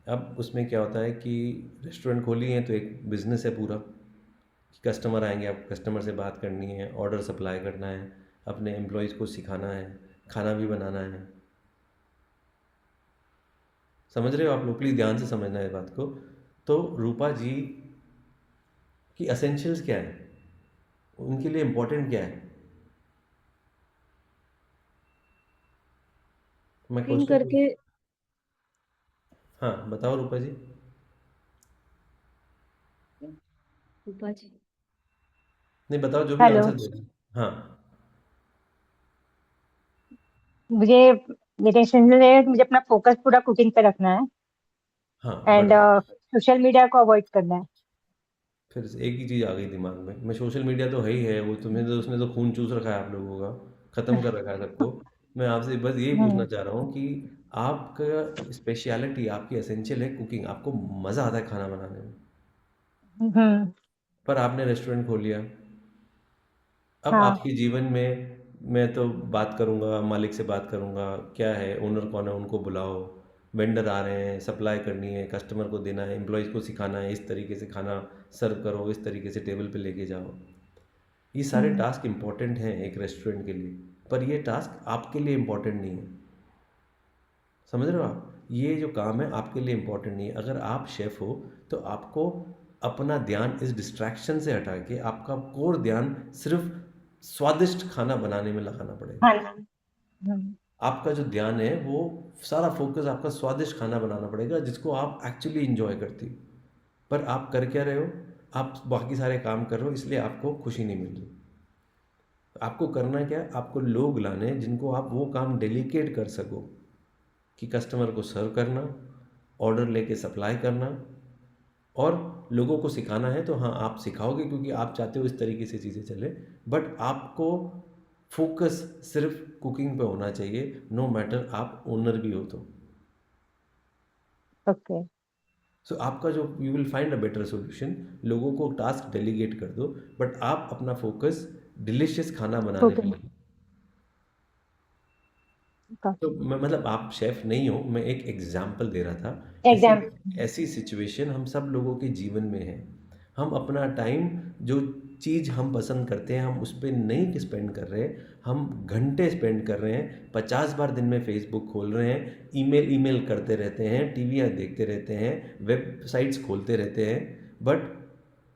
अब उसमें क्या होता है कि रेस्टोरेंट खोली है तो एक बिज़नेस है पूरा, कि कस्टमर आएंगे, आप कस्टमर से बात करनी है, ऑर्डर सप्लाई करना है, अपने एम्प्लॉयज़ को सिखाना है, खाना भी बनाना है। समझ रहे हो आप लोग? प्लीज़ ध्यान से समझना है बात को। तो रूपा जी की असेंशियल्स क्या है, उनके लिए इम्पोर्टेंट क्या है? मैं कुकिंग क्वेश्चन करके हाँ बताओ रूपा जी। रूपा जी नहीं बताओ, जो भी हेलो, आंसर दे रहे हैं। हाँ मुझे मेरे इंटेंशन है, मुझे अपना फोकस पूरा कुकिंग पे रखना है हाँ एंड बट सोशल मीडिया को अवॉइड करना है। फिर से एक ही चीज़ आ गई दिमाग में, मैं सोशल मीडिया तो है ही है, वो तुम्हें तो उसने तो खून चूस रखा है आप लोगों का, ख़त्म कर रखा है सबको। मैं आपसे बस यही पूछना हम्म चाह रहा हूँ कि आपका स्पेशलिटी, आपकी एसेंशियल है कुकिंग, आपको मज़ा आता है खाना बनाने में, हम्म पर आपने रेस्टोरेंट खोल लिया। अब हाँ आपके जीवन में मैं तो बात करूँगा, मालिक से बात करूँगा, क्या है, ओनर कौन है, उनको बुलाओ, वेंडर आ रहे हैं, सप्लाई करनी है, कस्टमर को देना है, एम्प्लॉयज़ को सिखाना है, इस तरीके से खाना सर्व करो, इस तरीके से टेबल पे लेके जाओ। ये सारे हम्म टास्क इम्पोर्टेंट हैं एक रेस्टोरेंट के लिए, पर ये टास्क आपके लिए इम्पोर्टेंट नहीं है। समझ रहे हो आप? ये जो काम है आपके लिए इम्पोर्टेंट नहीं है। अगर आप शेफ़ हो तो आपको अपना ध्यान इस डिस्ट्रैक्शन से हटा के आपका कोर ध्यान सिर्फ स्वादिष्ट खाना बनाने में लगाना पड़ेगा। हाँ हम्म आपका जो ध्यान है वो सारा फोकस आपका स्वादिष्ट खाना बनाना पड़ेगा, जिसको आप एक्चुअली इंजॉय करती हो। पर आप कर क्या रहे हो? आप बाकी सारे काम कर रहे हो, इसलिए आपको खुशी नहीं मिल रही। आपको करना क्या है? आपको लोग लाने हैं जिनको आप वो काम डेलीकेट कर सको, कि कस्टमर को सर्व करना, ऑर्डर लेके सप्लाई करना, और लोगों को सिखाना है तो हाँ आप सिखाओगे क्योंकि आप चाहते हो इस तरीके से चीज़ें चले, बट आपको फोकस सिर्फ कुकिंग पे होना चाहिए, नो मैटर आप ओनर भी हो तो। ओके सो आपका जो, you will find a better solution. लोगों को टास्क डेलीगेट कर दो, बट आप अपना फोकस डिलीशियस खाना बनाने पे कुकिंग लगाओ। तो मैं मतलब आप शेफ नहीं हो, मैं एक एग्जाम्पल दे रहा था। ऐसी एग्जाम ऐसी सिचुएशन हम सब लोगों के जीवन में है। हम अपना टाइम, जो चीज़ हम पसंद करते हैं, हम उस पर नहीं स्पेंड कर रहे, हम घंटे स्पेंड कर रहे हैं, 50 बार दिन में फेसबुक खोल रहे हैं, ईमेल करते रहते हैं, टीवियाँ देखते रहते हैं, वेबसाइट्स खोलते रहते हैं। बट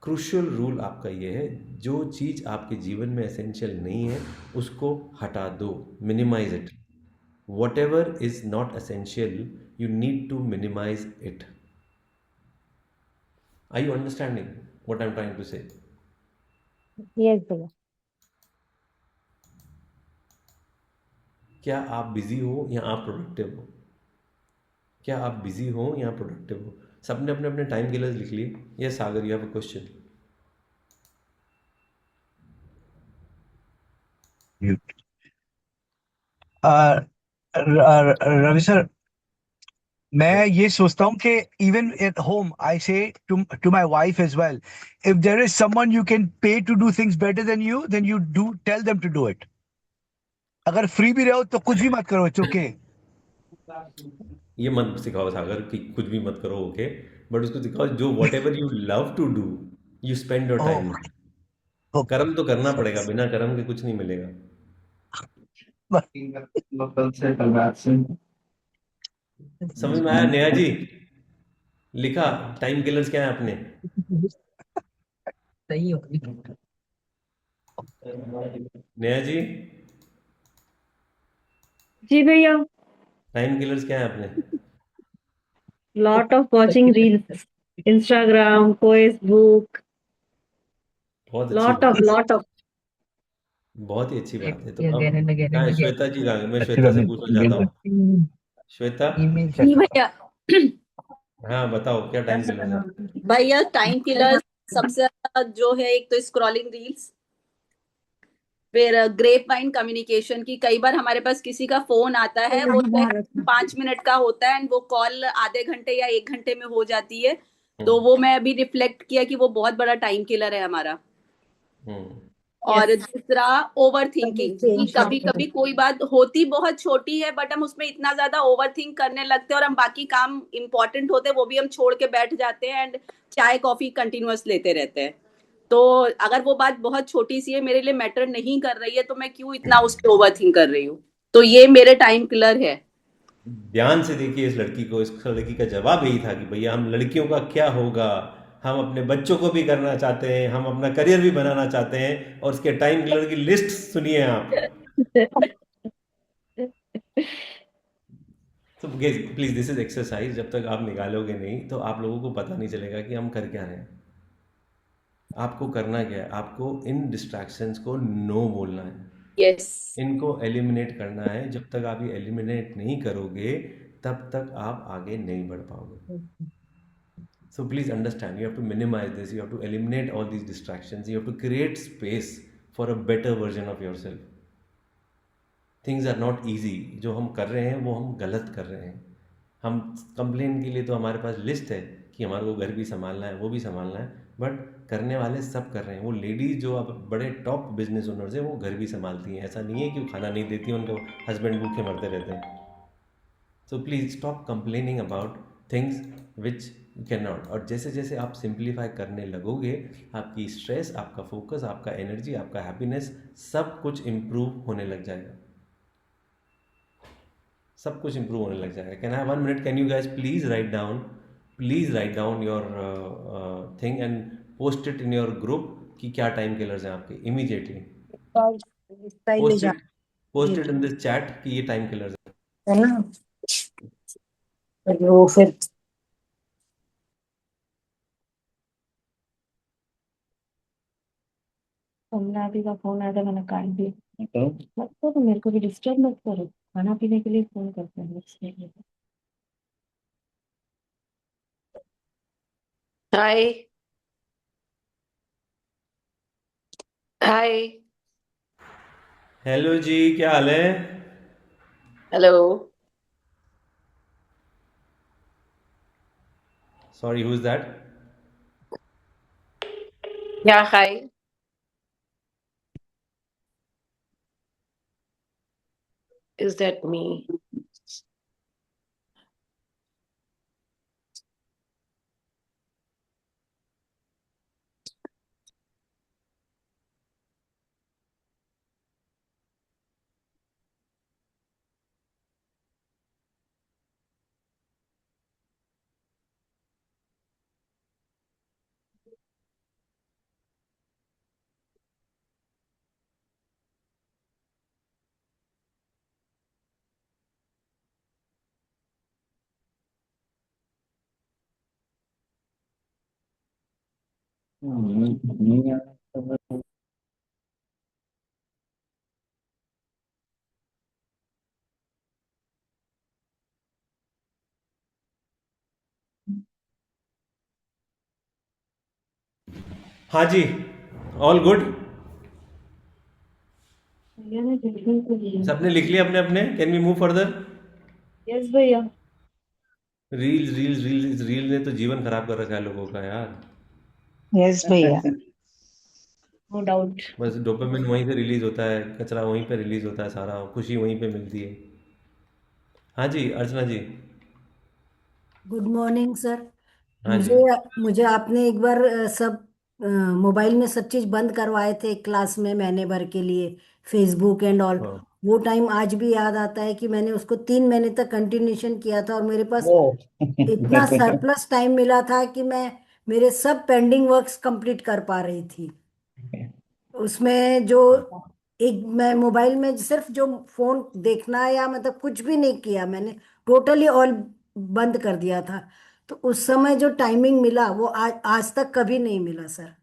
क्रूशियल रूल आपका ये है, जो चीज़ आपके जीवन में एसेंशियल नहीं है उसको हटा दो, minimise it. Whatever is not essential, you need to minimize it. Are you understanding what I'm trying to say? Yes भैया। क्या आप बिजी हो या आप प्रोडक्टिव हो? क्या आप बिजी हो या प्रोडक्टिव हो? सबने अपने अपने टाइम किलर्स लिख लिए। Yes Sagar, you have a question. Ravi sir, मैं ये सोचता हूँ कि even at home I say to my wife as well, if there is someone you can pay to do things better than you do tell them to do it. अगर free भी रहो तो कुछ भी मत करो, इट्स ओके। ये मत सिखाओ सागर कि कुछ भी मत करो, ओके, बट उसको सिखाओ जो whatever you love to do, you spend your time. कर्म तो करना पड़ेगा, बिना कर्म के कुछ नहीं मिलेगा। समझ में आया नेहा जी? लिखा टाइम किलर्स क्या है अपने? सही हो। नेहा जी, जी भैया, टाइम किलर्स क्या है अपने? Lot of watching reels, Instagram, Facebook, बहुत अच्छी बात, लॉट ऑफ बहुत ही अच्छी बात है। तो अब again and again कहाँ and है again. श्वेता जी? कहाँ है? मैं श्वेता से पूछना चाहता हूँ। श्वेता, ईमेल जी भैया। हाँ बताओ क्या टाइम किलर है? भैया टाइम किलर सबसे ज्यादा जो है, एक तो स्क्रॉलिंग रील्स, फिर ग्रेप वाइन कम्युनिकेशन की कई बार हमारे पास किसी का फोन आता है, वो 5 मिनट का होता है एंड वो कॉल आधे घंटे या 1 घंटे में हो जाती है, तो वो मैं अभी रिफ्लेक्ट किया कि वो बहुत बड़ा टाइम किलर है हमारा। और दूसरा ओवर थिंकिंग, कि कभी कभी कोई बात होती बहुत छोटी है बट हम उसमें इतना ज्यादा ओवर थिंक करने लगते हैं और हम बाकी काम इंपॉर्टेंट होते हैं वो भी हम छोड़ के बैठ जाते हैं एंड चाय कॉफी कंटिन्यूअस लेते रहते हैं। तो अगर वो बात बहुत छोटी सी है, मेरे लिए मैटर नहीं कर रही है, तो मैं क्यों इतना उस पर ओवर थिंक कर रही हूँ। तो ये मेरे टाइम किलर है। ध्यान से देखिए इस लड़की को। इस लड़की का जवाब यही था कि भैया हम लड़कियों का क्या होगा, हम अपने बच्चों को भी करना चाहते हैं, हम अपना करियर भी बनाना चाहते हैं, और उसके टाइम किलर की लिस्ट सुनिए आप। तो प्लीज दिस इज एक्सरसाइज, जब तक आप निकालोगे नहीं तो आप लोगों को पता नहीं चलेगा कि हम कर क्या रहे हैं। आपको करना क्या है, आपको इन डिस्ट्रैक्शंस को नो बोलना है। यस, इनको एलिमिनेट करना है। जब तक आप ये एलिमिनेट नहीं करोगे तब तक आप आगे नहीं बढ़ पाओगे। So please understand, you have to minimize this, you have to eliminate all these distractions, you have to create space for a better version of yourself. Things are not easy. जो हम कर रहे हैं वो हम गलत कर रहे हैं। हम कंप्लेन के लिए तो हमारे पास लिस्ट है कि हमारे को घर भी संभालना है, वो भी संभालना है, बट करने वाले सब कर रहे हैं। वो लेडीज़ जो अब बड़े टॉप बिजनेस ओनर्स हैं वो घर भी संभालती हैं। ऐसा नहीं है कि वो खाना नहीं देती, उनके हस्बैंड भूखे मरते रहते हैं। So please stop complaining about things which you can not. और जैसे जैसे आप सिंप्लीफाई करने लगोगे, आपकी स्ट्रेस, आपका फोकस, आपका एनर्जी, आपका हैप्पीनेस, सब कुछ इम्प्रूव होने लग जाएगा। सब कुछ इम्प्रूव होने लग जाएगा। Can I 1 minute? Can you guys please right down your thing and post it in your group कि क्या टाइम किलर्स हैं आपके, immediately post it in this chat कि ये टाइम किलर्स है ना। वो फिर कमला अभी का फोन आया था, मैंने काट दिया। मत करो, मेरे को भी डिस्टर्ब मत करो, खाना पीने के लिए फोन करते हैं इसलिए। हाय हाय हेलो जी, क्या हाल है? Hello. Sorry, who is that? या हाय। Is that me? हाँ जी, ऑल गुड। भैया ने देखने को दिया। सबने लिख लिया अपने अपने? Can we move further? Yes भैया। रील्स रील्स रील्स रील ने तो जीवन खराब कर रखा है लोगों का यार। यस भैया, नो डाउट। बस डोपामिन वहीं से रिलीज होता है, कचरा वहीं पे रिलीज होता है, सारा खुशी वहीं पे मिलती है। हाँ जी, Archana ji. Good morning sir. हाँ जी। मुझे आपने एक बार सब मोबाइल में सब चीज बंद करवाए थे क्लास में महीने भर के लिए, फेसबुक एंड ऑल। हाँ। वो टाइम आज भी याद आता है कि मैंने उसको 3 महीने तक कंटिन्यूशन किया था और मेरे पास इतना सरप्लस टाइम मिला था कि मैं मेरे सब पेंडिंग वर्क्स कंप्लीट कर पा रही थी। उसमें जो एक मैं मोबाइल में सिर्फ जो फोन देखना या मतलब कुछ भी नहीं किया, मैंने टोटली ऑल बंद कर दिया था। तो उस समय जो टाइमिंग मिला वो आज तक कभी नहीं मिला सर।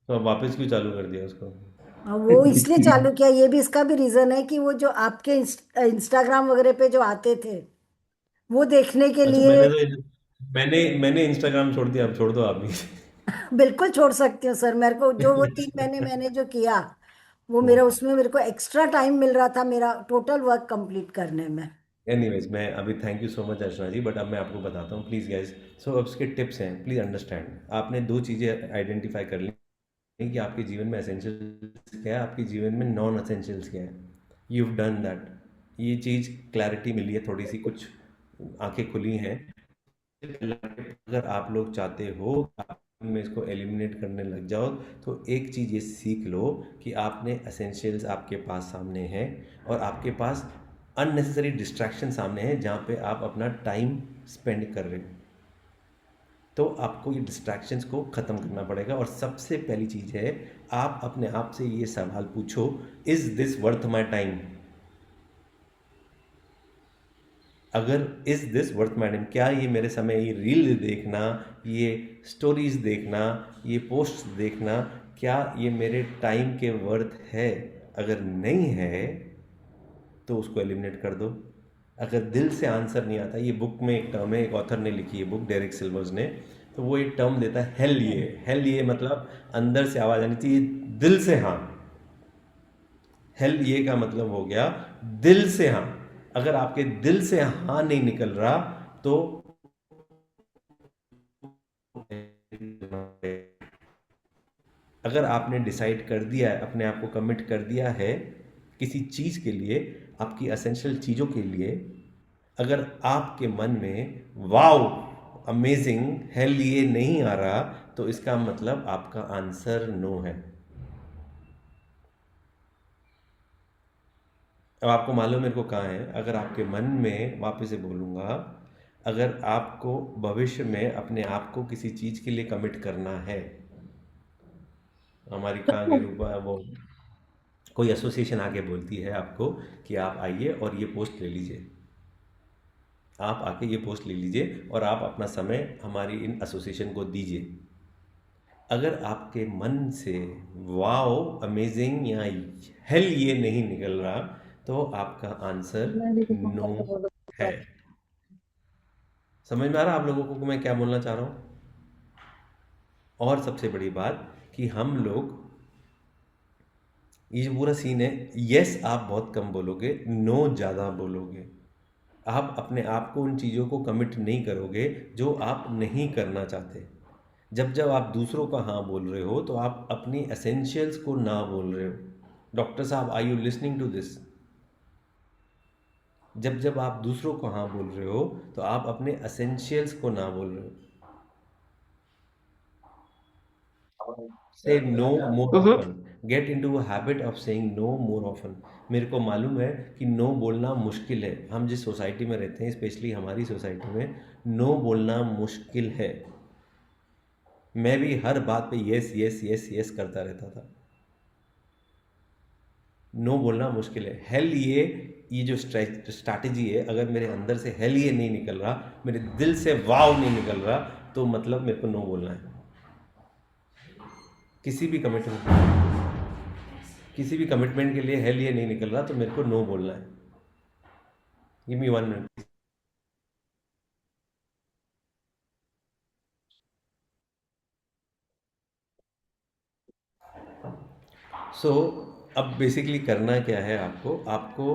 तो अब वापस क्यों चालू कर दिया उसको? वो इसलिए चालू किया, ये भी इसका भी रीजन है कि वो जो आपके इंस्टाग्राम वगैरह पे जो आते थे वो देखने के अच्छा, लिए। मैंने इंस्टाग्राम छोड़ दिया, अब छोड़ दो आप भी। बिल्कुल छोड़ सकती हूँ सर। मेरे को जो वो 3 महीने मैंने जो किया वो मेरा उसमें मेरे को एक्स्ट्रा टाइम मिल रहा था मेरा टोटल वर्क कंप्लीट करने में। एनीवेज, मैं अभी thank you so much Archana ji, but अब मैं आपको बताता हूँ प्लीज़ गाइज। सो अब उसके टिप्स हैं, प्लीज़ अंडरस्टैंड। आपने दो चीज़ें आइडेंटिफाई कर ली कि आपके जीवन में एसेंशियल्स क्या है, आपके जीवन में नॉन एसेंशियल्स क्या है। You have done that. ये चीज़ क्लैरिटी मिली है, थोड़ी सी कुछ आंखें खुली हैं। अगर आप लोग चाहते हो आप में इसको एलिमिनेट करने लग जाओ, तो एक चीज़ ये सीख लो कि आपने एसेंशियल्स आपके पास सामने हैं और आपके पास अननेसेसरी डिस्ट्रैक्शन सामने है जहाँ पे आप अपना टाइम स्पेंड कर रहे हो। तो आपको ये डिस्ट्रैक्शंस को ख़त्म करना पड़ेगा। और सबसे पहली चीज़ है, आप अपने आप से ये सवाल पूछो, is this worth my time? अगर is this worth my time, क्या ये मेरे समय ये रील देखना, ये स्टोरीज देखना, ये पोस्ट देखना, क्या ये मेरे टाइम के वर्थ है? अगर नहीं है तो उसको एलिमिनेट कर दो। अगर दिल से आंसर नहीं आता, ये बुक में एक टर्म है, एक ऑथर ने लिखी है बुक, डेरिक सिल्वर्स ने, तो वो एक टर्म देता है हेल ये। हेल ये मतलब अंदर से आवाज़ आनी चाहिए, दिल से हाँ। हेल ये का मतलब हो गया दिल से हाँ। अगर आपके दिल से हाँ नहीं निकल रहा तो अगर आपने डिसाइड कर दिया है, अपने आप को कमिट कर दिया है किसी चीज़ के लिए, आपकी एसेंशियल चीज़ों के लिए, अगर आपके मन में वाओ अमेजिंग हेल ये नहीं आ रहा, तो इसका मतलब आपका आंसर नो है। अब आपको मालूम मेरे को कहाँ है। अगर आपके मन में, वापस से बोलूँगा, अगर आपको भविष्य में अपने आप को किसी चीज़ के लिए कमिट करना है, हमारी कहाँ के रूपा वो कोई एसोसिएशन आके बोलती है आपको कि आप आइए और ये पोस्ट ले लीजिए, आप आके ये पोस्ट ले लीजिए और आप अपना समय हमारी इन एसोसिएशन को दीजिए। अगर आपके मन से वाओ अमेजिंग या हेल ये नहीं निकल रहा, तो आपका आंसर नो है। समझ में आ रहा आप लोगों को मैं क्या बोलना चाह रहा हूँ? और सबसे बड़ी बात कि हम लोग, ये जो पूरा सीन है, यस आप बहुत कम बोलोगे, नो ज़्यादा बोलोगे। आप अपने आप को उन चीज़ों को कमिट नहीं करोगे जो आप नहीं करना चाहते। जब जब आप दूसरों का हाँ बोल रहे हो, तो आप अपनी एसेंशियल्स को ना बोल रहे हो। डॉक्टर साहब, are you listening to this? जब जब आप दूसरों को हाँ बोल रहे हो, तो आप अपने एसेंशियल्स को ना बोल रहे हो। Say no more often. Get into a habit of saying no more often. मेरे को मालूम है कि नो बोलना मुश्किल है। हम जिस सोसाइटी में रहते हैं, स्पेशली हमारी सोसाइटी में, नो बोलना मुश्किल है। मैं भी हर बात पे यस यस यस यस करता रहता था। नो बोलना मुश्किल है। हेल ये जो स्ट्रैटेजी है, अगर मेरे अंदर से हेल ये नहीं निकल रहा, मेरे दिल से वाव नहीं निकल रहा, तो मतलब मेरे को नो बोलना है। किसी भी कमिटमेंट के लिए हेल ये नहीं निकल रहा, तो मेरे को नो बोलना है। Give me 1 minute. सो अब बेसिकली करना क्या है आपको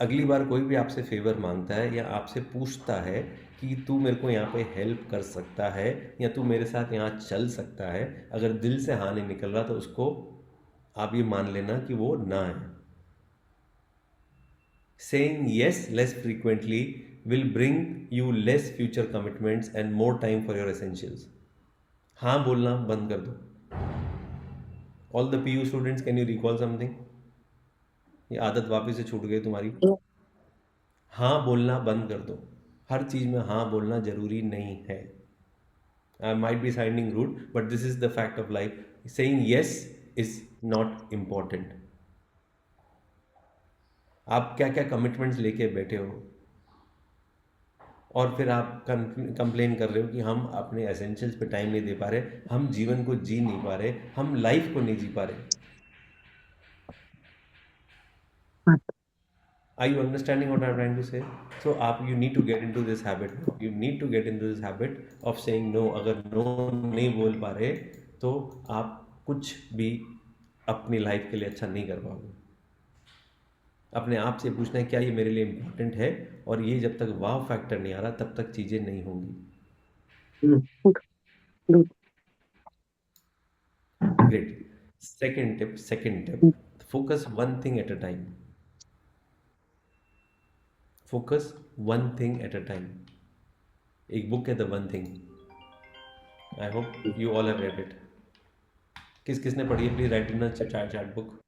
अगली बार कोई भी आपसे फेवर मांगता है या आपसे पूछता है कि तू मेरे को यहाँ पे हेल्प कर सकता है या तू मेरे साथ यहाँ चल सकता है, अगर दिल से हाँ नहीं निकल रहा, तो उसको आप ये मान लेना कि वो ना है। Saying yes less frequently will bring you less future commitments and more time for your essentials. हाँ बोलना बंद कर दो। All the PU students, can you recall something? ये आदत वापस से छूट गई तुम्हारी। हाँ बोलना बंद कर दो। हर चीज़ में हाँ बोलना जरूरी नहीं है। I might be sounding rude, but this is the fact of life. Saying yes is not important. आप क्या क्या कमिटमेंट्स लेके बैठे हो और फिर आप कंप्लेन कर रहे हो कि हम अपने एसेंशियल्स पे टाइम नहीं दे पा रहे, हम जीवन को जी नहीं पा रहे, हम लाइफ को नहीं जी पा रहे। Are you understanding what I'm trying to say? So you need to get into this habit. You need to get into this habit of saying no. अगर no नहीं बोल पा रहे, तो आप कुछ भी अपनी लाइफ के लिए अच्छा नहीं कर पाओगे। अपने आप से पूछना है क्या ये मेरे लिए इम्पोर्टेंट है, और ये जब तक वाव फैक्टर नहीं आ रहा तब तक चीज़ें नहीं होंगी। Great. Second tip, focus one thing at a time. Focus one thing at a time. एक बुक है the one thing, I hope you all have read it. किसने पढ़ी है? Please write in chat book.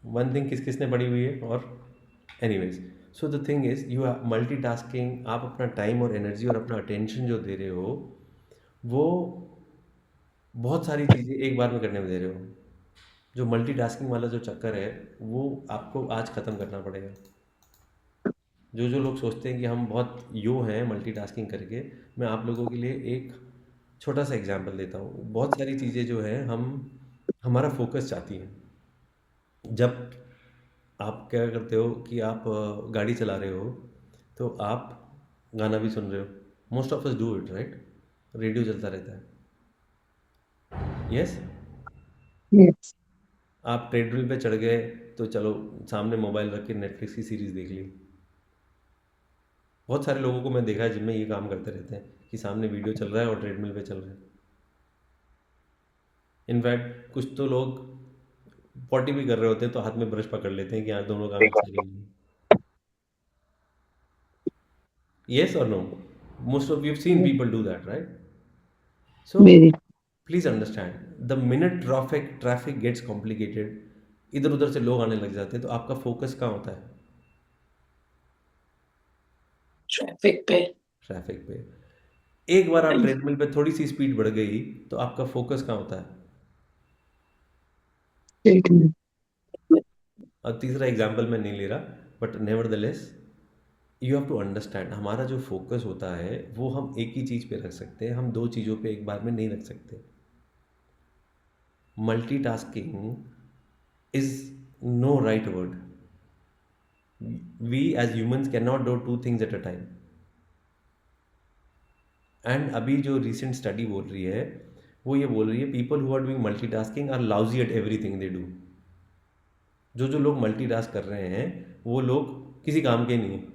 One thing किसने पढ़ी हुई है? और anyways, so the thing is you are multitasking. आप अपना टाइम और एनर्जी और अपना अटेंशन जो दे रहे हो वो बहुत सारी चीज़ें एक बार में करने में दे रहे हो। जो मल्टीटास्किंग वाला जो चक्कर है वो आपको आज ख़त्म करना पड़ेगा। जो लोग सोचते हैं कि हम बहुत यो हैं मल्टीटास्किंग करके, मैं आप लोगों के लिए एक छोटा सा एग्जांपल देता हूँ। बहुत सारी चीज़ें जो हैं हमारा फोकस चाहती हैं। जब आप क्या करते हो कि आप गाड़ी चला रहे हो तो आप गाना भी सुन रहे हो। Most of us do it, right? Radio चलता रहता है। यस। Yes. आप ट्रेडमिल पे चढ़ गए तो चलो सामने मोबाइल रख के नेटफ्लिक्स की सीरीज़ देख ली। बहुत सारे लोगों को मैं देखा है जिनमें ये काम करते रहते हैं कि सामने वीडियो चल रहा है और ट्रेडमिल पे चल रहा है। इनफैक्ट कुछ तो लोग पॉटी भी कर रहे होते हैं तो हाथ में ब्रश पकड़ लेते हैं कि हाँ दोनों काम एक साथ ही हैं। Yes or no? Most of you've seen people do that, right? So Very. please understand, the minute traffic gets complicated, इधर उधर से लोग आने लग जाते हैं तो आपका फोकस कहाँ होता है? ट्रैफिक पे। ट्रैफिक पे। एक बार आप ट्रेडमिल पे थोड़ी सी स्पीड बढ़ गई तो आपका फोकस कहाँ होता है? और तीसरा एग्जाम्पल मैं नहीं ले रहा, but nevertheless you have to understand, हमारा जो फोकस होता है वो हम एक ही चीज़ पे रख सकते हैं, हम दो चीज़ों पे एक बार में नहीं रख सकते। Multitasking is no right word. We as humans cannot do two things at a time. And अभी जो रिसेंट स्टडी बोल रही है वो ये बोल रही है people who are doing multitasking are lousy at everything they do. जो लोग मल्टीटास्क कर रहे हैं वो लोग किसी काम के नहीं हैं।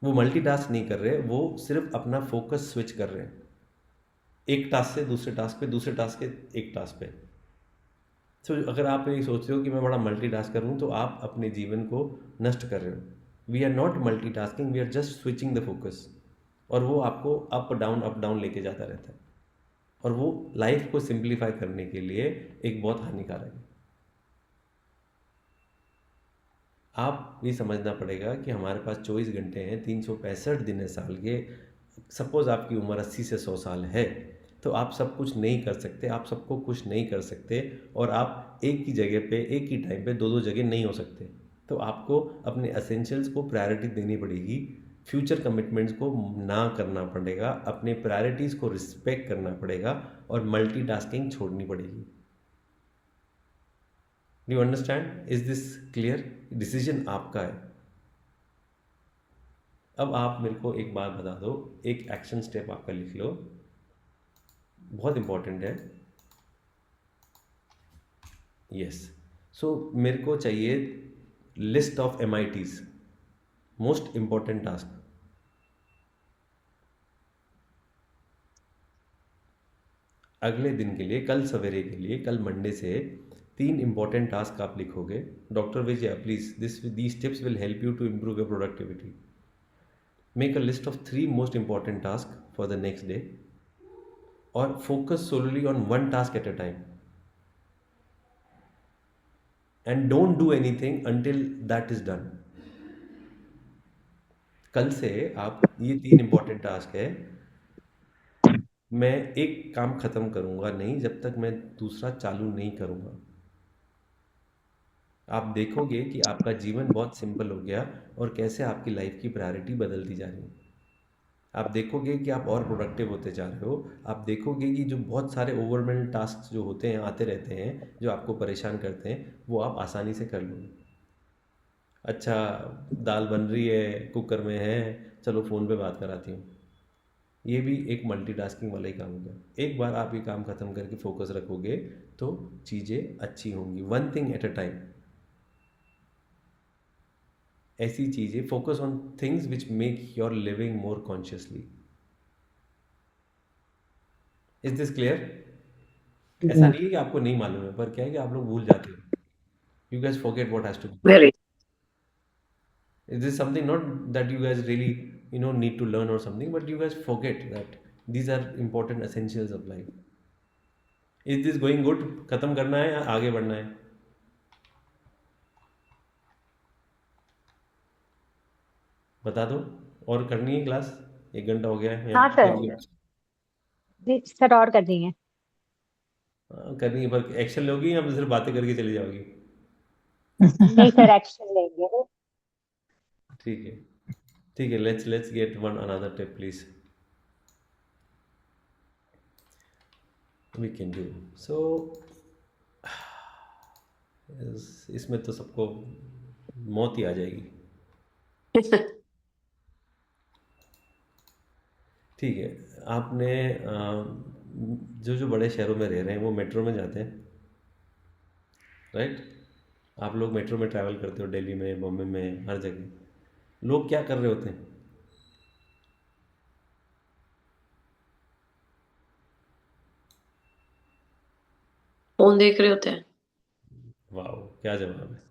वो मल्टीटास्क नहीं कर रहे, वो सिर्फ अपना फोकस स्विच कर रहे हैं एक टास्क से दूसरे टास्क पे, दूसरे टास्क से एक टास्क पे। तो अगर आप ये सोच रहे हो कि मैं बड़ा मल्टीटास्क कर रहा हूँ तो आप अपने जीवन को नष्ट कर रहे हो। We are not multitasking, we are just switching the focus, और वो आपको अप डाउन लेके जाता रहता है, और वो लाइफ को सिंप्लीफाई करने के लिए एक बहुत हानिकारक है। आप ये समझना पड़ेगा कि हमारे पास 24 घंटे हैं, 365 दिन है साल के। सपोज आपकी उम्र 80 से 100 साल है तो आप सब कुछ नहीं कर सकते, आप सबको कुछ नहीं कर सकते, और आप एक ही जगह पे एक ही टाइम पे दो जगह नहीं हो सकते। तो आपको अपने एसेंशियल्स को प्रायोरिटी देनी पड़ेगी, फ्यूचर कमिटमेंट्स को ना करना पड़ेगा, अपने प्रायोरिटीज़ को रिस्पेक्ट करना पड़ेगा, और मल्टीटास्किंग छोड़नी पड़ेगी। Do you understand? Is this clear? Decision आपका है। अब आप मेरे को एक बात बता दो, एक एक्शन स्टेप आपका लिख लो, बहुत इंपॉर्टेंट है। यस, सो मेरे को चाहिए list of MITs, most important task. अगले दिन के लिए, कल सवेरे के लिए, कल मंडे से 3 इंपॉर्टेंट टास्क आप लिखोगे। Doctor Vijay please these tips will help you to improve your productivity. Make a list of 3 most important tasks for the next day, or focus solely on one task at a time, and don't do anything until that is done. कल से आप ये 3 important task है, मैं एक काम खत्म करूंगा नहीं जब तक मैं दूसरा चालू नहीं करूंगा। आप देखोगे कि आपका जीवन बहुत सिंपल हो गया और कैसे आपकी लाइफ की प्रायोरिटी बदलती जा रही है। आप देखोगे कि आप और प्रोडक्टिव होते जा रहे हो। आप देखोगे कि जो बहुत सारे ओवरवेल्ड टास्क जो होते हैं, आते रहते हैं, जो आपको परेशान करते हैं, वो आप आसानी से कर लोगे। अच्छा, दाल बन रही है, कुकर में है, चलो फ़ोन पे बात कराती हूँ। ये भी एक मल्टीटास्किंग वाला ही काम हो गया। एक बार आप ये काम ख़त्म करके फोकस रखोगे तो चीज़ें अच्छी होंगी। One thing at a time. ऐसी चीज़ें, focus on things which make your living more consciously. Is this clear? ऐसा नहीं है कि आपको नहीं मालूम है, पर क्या है कि आप लोग भूल जाते हो। You guys forget what has to be. Very. Is this something not that you guys really need to learn or something, but you guys forget that these are important essentials of life. Is this going good? खत्म करना है या आगे बढ़ना है? बता दो। और करनी है क्लास? 1 घंटा हो गया है या हाँ सर, करिए? जी सर और कर देंगे। करनी है, पर एक्शन लोगी या सिर्फ बातें करके चली जाओगी? नहीं सर, एक्शन लेंगे। ठीक है, ठीक है। Let's get one another tip please. We can do so. इसमें तो सबको मौत ही आ जाएगी। ठीक है। आपने जो जो बड़े शहरों में रह रहे हैं वो मेट्रो में जाते हैं, राइट? आप लोग मेट्रो में ट्रैवल करते हो, दिल्ली में, बॉम्बे में, हर जगह। लोग क्या कर रहे होते हैं? फोन देख रहे होते हैं। वाह, क्या जवाब है।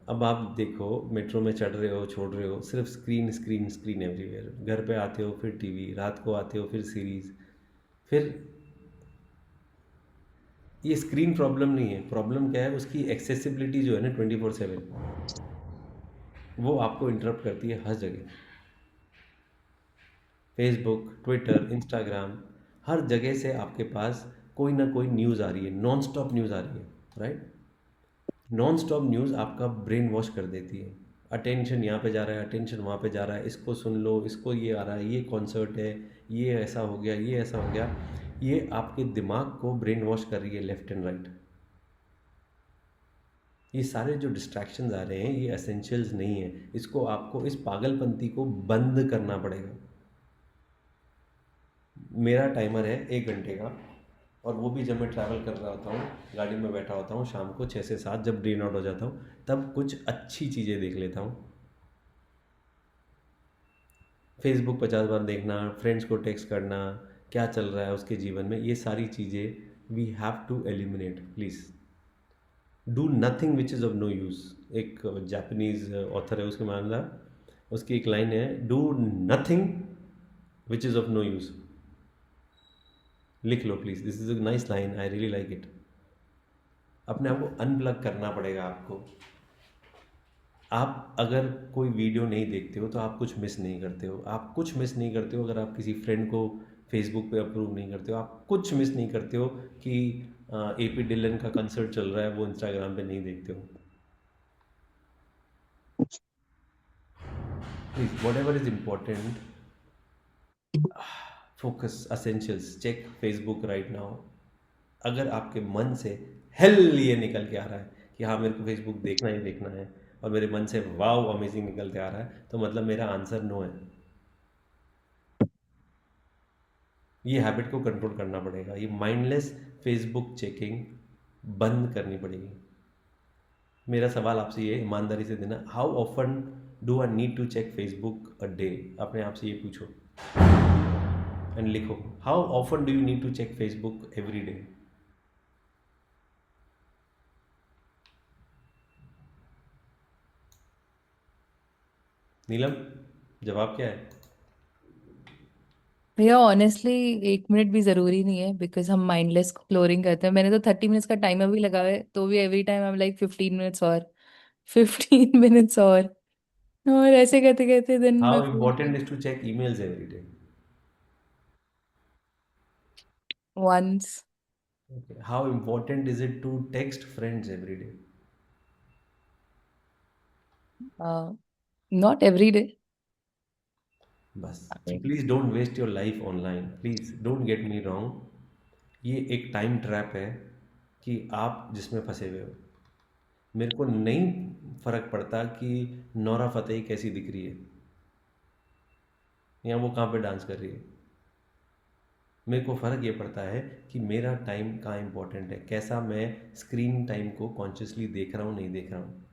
अब आप देखो, मेट्रो में चढ़ रहे हो, छोड़ रहे हो, सिर्फ स्क्रीन स्क्रीन स्क्रीन एवरीवेयर। घर पे आते हो फिर टीवी, रात को आते हो फिर सीरीज, फिर ये स्क्रीन प्रॉब्लम नहीं है। प्रॉब्लम क्या है, उसकी एक्सेसिबिलिटी जो है ना 24/7, वो आपको इंटरप्ट करती है हर जगह। फेसबुक, ट्विटर, इंस्टाग्राम, हर जगह से आपके पास कोई ना कोई न्यूज़ आ रही है, नॉन स्टॉप न्यूज़ आ रही है, राइट? नॉन स्टॉप न्यूज़ आपका ब्रेन वॉश कर देती है। अटेंशन यहाँ पे जा रहा है, अटेंशन वहाँ पे जा रहा है, इसको सुन लो, इसको ये आ रहा है, ये कॉन्सर्ट है, ये ऐसा हो गया, ये ऐसा हो गया। ये आपके दिमाग को ब्रेन वॉश कर रही है लेफ्ट एंड राइट। ये सारे जो डिस्ट्रैक्शंस आ रहे हैं ये एसेंशियल्स नहीं है। इसको आपको, इस पागलपंती को बंद करना पड़ेगा। मेरा टाइमर है 1 घंटे का, और वो भी जब मैं ट्रैवल कर रहा होता हूँ, गाड़ी में बैठा होता हूँ, शाम को 6 से 7 जब ड्रेन आउट हो जाता हूँ, तब कुछ अच्छी चीज़ें देख लेता हूँ। फेसबुक 50 बार देखना, फ्रेंड्स को टेक्स्ट करना, क्या चल रहा है उसके जीवन में, ये सारी चीज़ें we have to eliminate please. Do nothing which is of no use. एक जापानीज़ ऑथर है, उसके मामला, उसकी एक लाइन है, do nothing which is of no use. लिख लो please, this is a nice line, I really like it. अपने आप को अनप्लग करना पड़ेगा आपको। आप अगर कोई वीडियो नहीं देखते हो तो आप कुछ मिस नहीं करते हो। आप कुछ मिस नहीं करते हो अगर आप किसी फ्रेंड को फेसबुक पे अप्रूव नहीं करते हो। आप कुछ मिस नहीं करते हो कि AP डिलन का कंसर्ट चल रहा है, वो इंस्टाग्राम पे नहीं देखते हो। Please, whatever is important, focus, essentials, check Facebook right now. अगर आपके मन से हेल ये निकल के आ रहा है कि हाँ मेरे को फेसबुक देखना ही देखना है, और मेरे मन से वाव अमेजिंग निकल के आ रहा है, तो मतलब मेरा आंसर नो है। ये हैबिट को कंट्रोल करना पड़ेगा। ये माइंडलेस फेसबुक चेकिंग बंद करनी पड़ेगी। मेरा सवाल आपसे ये ईमानदारी से देना, how often do I need to check Facebook a day? अपने आप से ये पूछो एंड लिखो, how often do you need to check Facebook every day? Neelam, जवाब क्या है? भैया ऑनेस्टली 1 मिनट भी जरूरी नहीं है, बिकॉज हम माइंडलेस एक्सप्लोरिंग करते हैं। मैंने तो 30 मिनट्स का टाइमर भी लगा है, तो भी every time I am like 15 minutes और 15 मिनट्स और ऐसे करते करते दिन में how important is to check emails every day? Once. Okay. How important is it to text friends every day? Not every day. बस please don't waste your life online, please don't get me wrong. ये एक time trap है कि आप जिसमें फंसे हुए हो। मेरे को नहीं फ़र्क पड़ता कि नोरा फतेही कैसी दिख रही है या वो कहाँ पे डांस कर रही है। मेरे को फ़र्क ये पड़ता है कि मेरा टाइम कहाँ इम्पोर्टेंट है, कैसा मैं स्क्रीन टाइम को कॉन्शियसली देख रहा हूँ, नहीं देख रहा हूँ।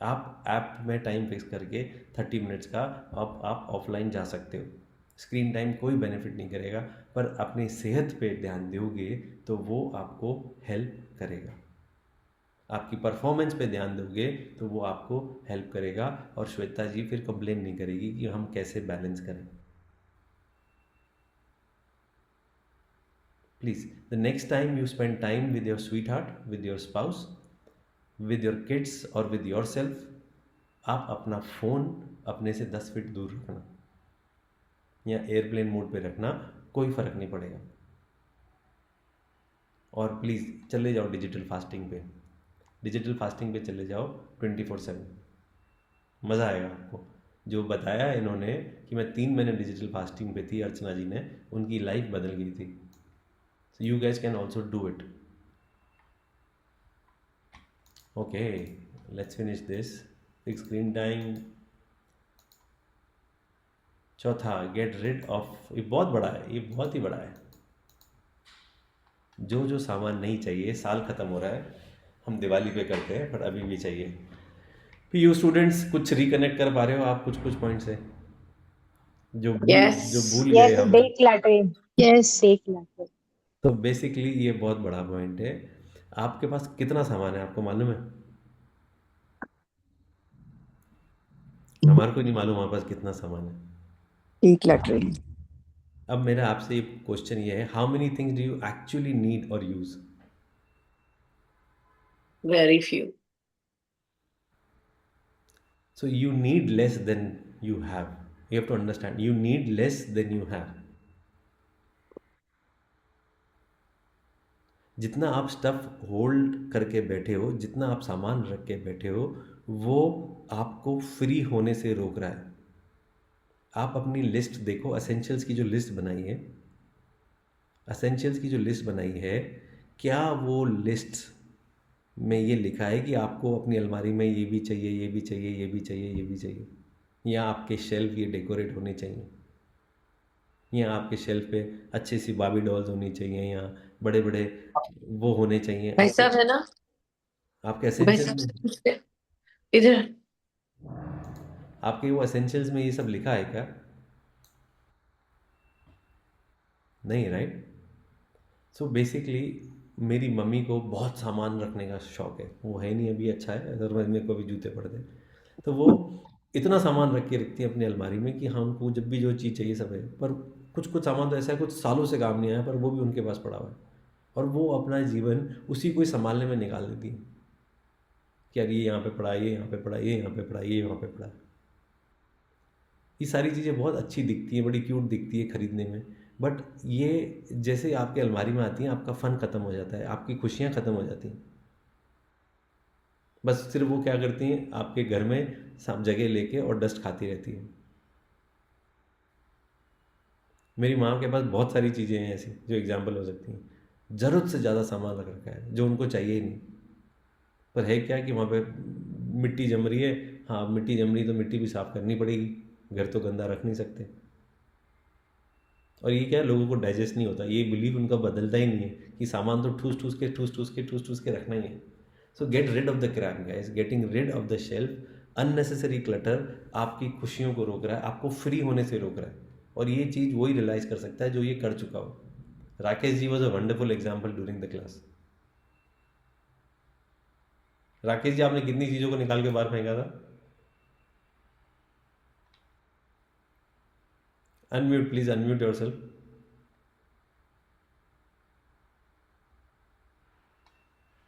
आप ऐप में टाइम फिक्स करके 30 मिनट्स का आप ऑफलाइन जा सकते हो। स्क्रीन टाइम कोई बेनिफिट नहीं करेगा, पर अपनी सेहत पे ध्यान दोगे तो वो आपको हेल्प करेगा। आपकी परफॉर्मेंस पे ध्यान दोगे तो वो आपको हेल्प करेगा, और श्वेता जी फिर कंप्लेन नहीं करेगी कि हम कैसे बैलेंस करें। Please the next time you spend time with your sweet heart, with your spouse, with your kids और विद योर सेल्फ, आप अपना फ़ोन अपने से 10 फीट दूर रखना या एयरप्लेन मोड पे रखना, कोई फ़र्क नहीं पड़ेगा। और प्लीज़ चले जाओ डिजिटल फास्टिंग पे, डिजिटल फास्टिंग पे चले जाओ 24/7, मज़ा आएगा आपको। जो बताया इन्होंने कि मैं 3 महीने डिजिटल फास्टिंग पे थी, अर्चना जी ने, उनकी लाइफ बदल गई थी। So you gas can also do it. Okay, let's finish this. Fix screen time. चौथा, गेट रिड ऑफ, ये बहुत बड़ा है, ये बहुत ही बड़ा है। जो जो सामान नहीं चाहिए, साल ख़त्म हो रहा है, हम दिवाली पे करते हैं पर अभी भी चाहिए। फिर यू स्टूडेंट्स कुछ रिकनेक्ट कर पा रहे हो आप कुछ कुछ पॉइंट से जो भूल गए Yes, हम? decluttering. Yes, decluttering. तो बेसिकली ये बहुत बड़ा पॉइंट है। आपके पास कितना सामान है आपको मालूम है? हमारे को नहीं मालूम हमारे पास कितना सामान है। Decluttering. अब मेरा आपसे क्वेश्चन ये है, how many things do you actually need और use? Very few. So you need less than you have. You have to understand, you need less than you have. जितना आप स्टफ होल्ड करके बैठे हो, जितना आप सामान रख के बैठे हो, वो आपको फ्री होने से रोक रहा है। आप अपनी लिस्ट देखो, एसेंशियल्स की जो लिस्ट बनाई है, एसेंशियल्स की जो लिस्ट बनाई है, क्या वो लिस्ट में ये लिखा है कि आपको अपनी अलमारी में ये भी चाहिए, ये भी चाहिए, ये भी चाहिए, ये भी चाहिए, या आपके शेल्फ ये डेकोरेट होने चाहिए, या आपके शेल्फ पे अच्छी सी बाबी डॉल्स होनी चाहिए, या बड़े बड़े वो होने चाहिए? भाई साहब है ना, आपके भाई एसेंशियल्स साहब से में, पूछते इधर। आपके वो एसेंशियल्स में ये सब लिखा है क्या? नहीं, राइट? सो बेसिकली मेरी मम्मी को बहुत सामान रखने का शौक है, वो है नहीं अभी, अच्छा है, अदरवाइज मेरे को अभी जूते पड़ते। तो वो इतना सामान रख के रखती है अपनी अलमारी में कि हमको जब भी जो चीज़ चाहिए सब है, पर कुछ कुछ सामान तो ऐसा है कुछ सालों से काम नहीं आया, पर वो भी उनके पास पड़ा हुआ है, और वो अपना जीवन उसी को ही संभालने में निकाल देती है कि यार ये यहाँ पे पड़ा, ये यहाँ पे पड़ा, ये यहाँ पे पड़ा, ये यहाँ पे पड़ा। ये सारी चीज़ें बहुत अच्छी दिखती हैं, बड़ी क्यूट दिखती है खरीदने में, बट ये जैसे आपके अलमारी में आती हैं, आपका फ़न ख़त्म हो जाता है, आपकी खुशियाँ ख़त्म हो जाती हैं। बस सिर्फ वो क्या करती हैं, आपके घर में सब जगह लेके और डस्ट खाती रहती हैं। मेरी माँ के पास बहुत सारी चीज़ें हैं ऐसी जो एग्जाम्पल हो सकती हैं, ज़रूरत से ज़्यादा सामान रख रखा है जो उनको चाहिए ही नहीं, पर है क्या कि वहाँ पे मिट्टी जम रही है, हाँ मिट्टी जम रही तो मिट्टी भी साफ़ करनी पड़ेगी, घर तो गंदा रख नहीं सकते। और ये क्या है, लोगों को डाइजेस्ट नहीं होता, ये बिलीव उनका बदलता ही नहीं है कि सामान तो ठूस ठूस के रखना ही है। So get rid of the crap guys, getting rid of the shelf. Unnecessary clutter आपकी खुशियों को रोक रहा है, आपको फ्री होने से रोक रहा है, और ये चीज़ वही रियलाइज़ कर सकता है जो ये कर चुका हो। Rakesh ji was a wonderful example during the class. Rakesh ji, आपने कितनी चीज़ों को निकाल के बाहर फेंका था? Unmute please, unmute yourself.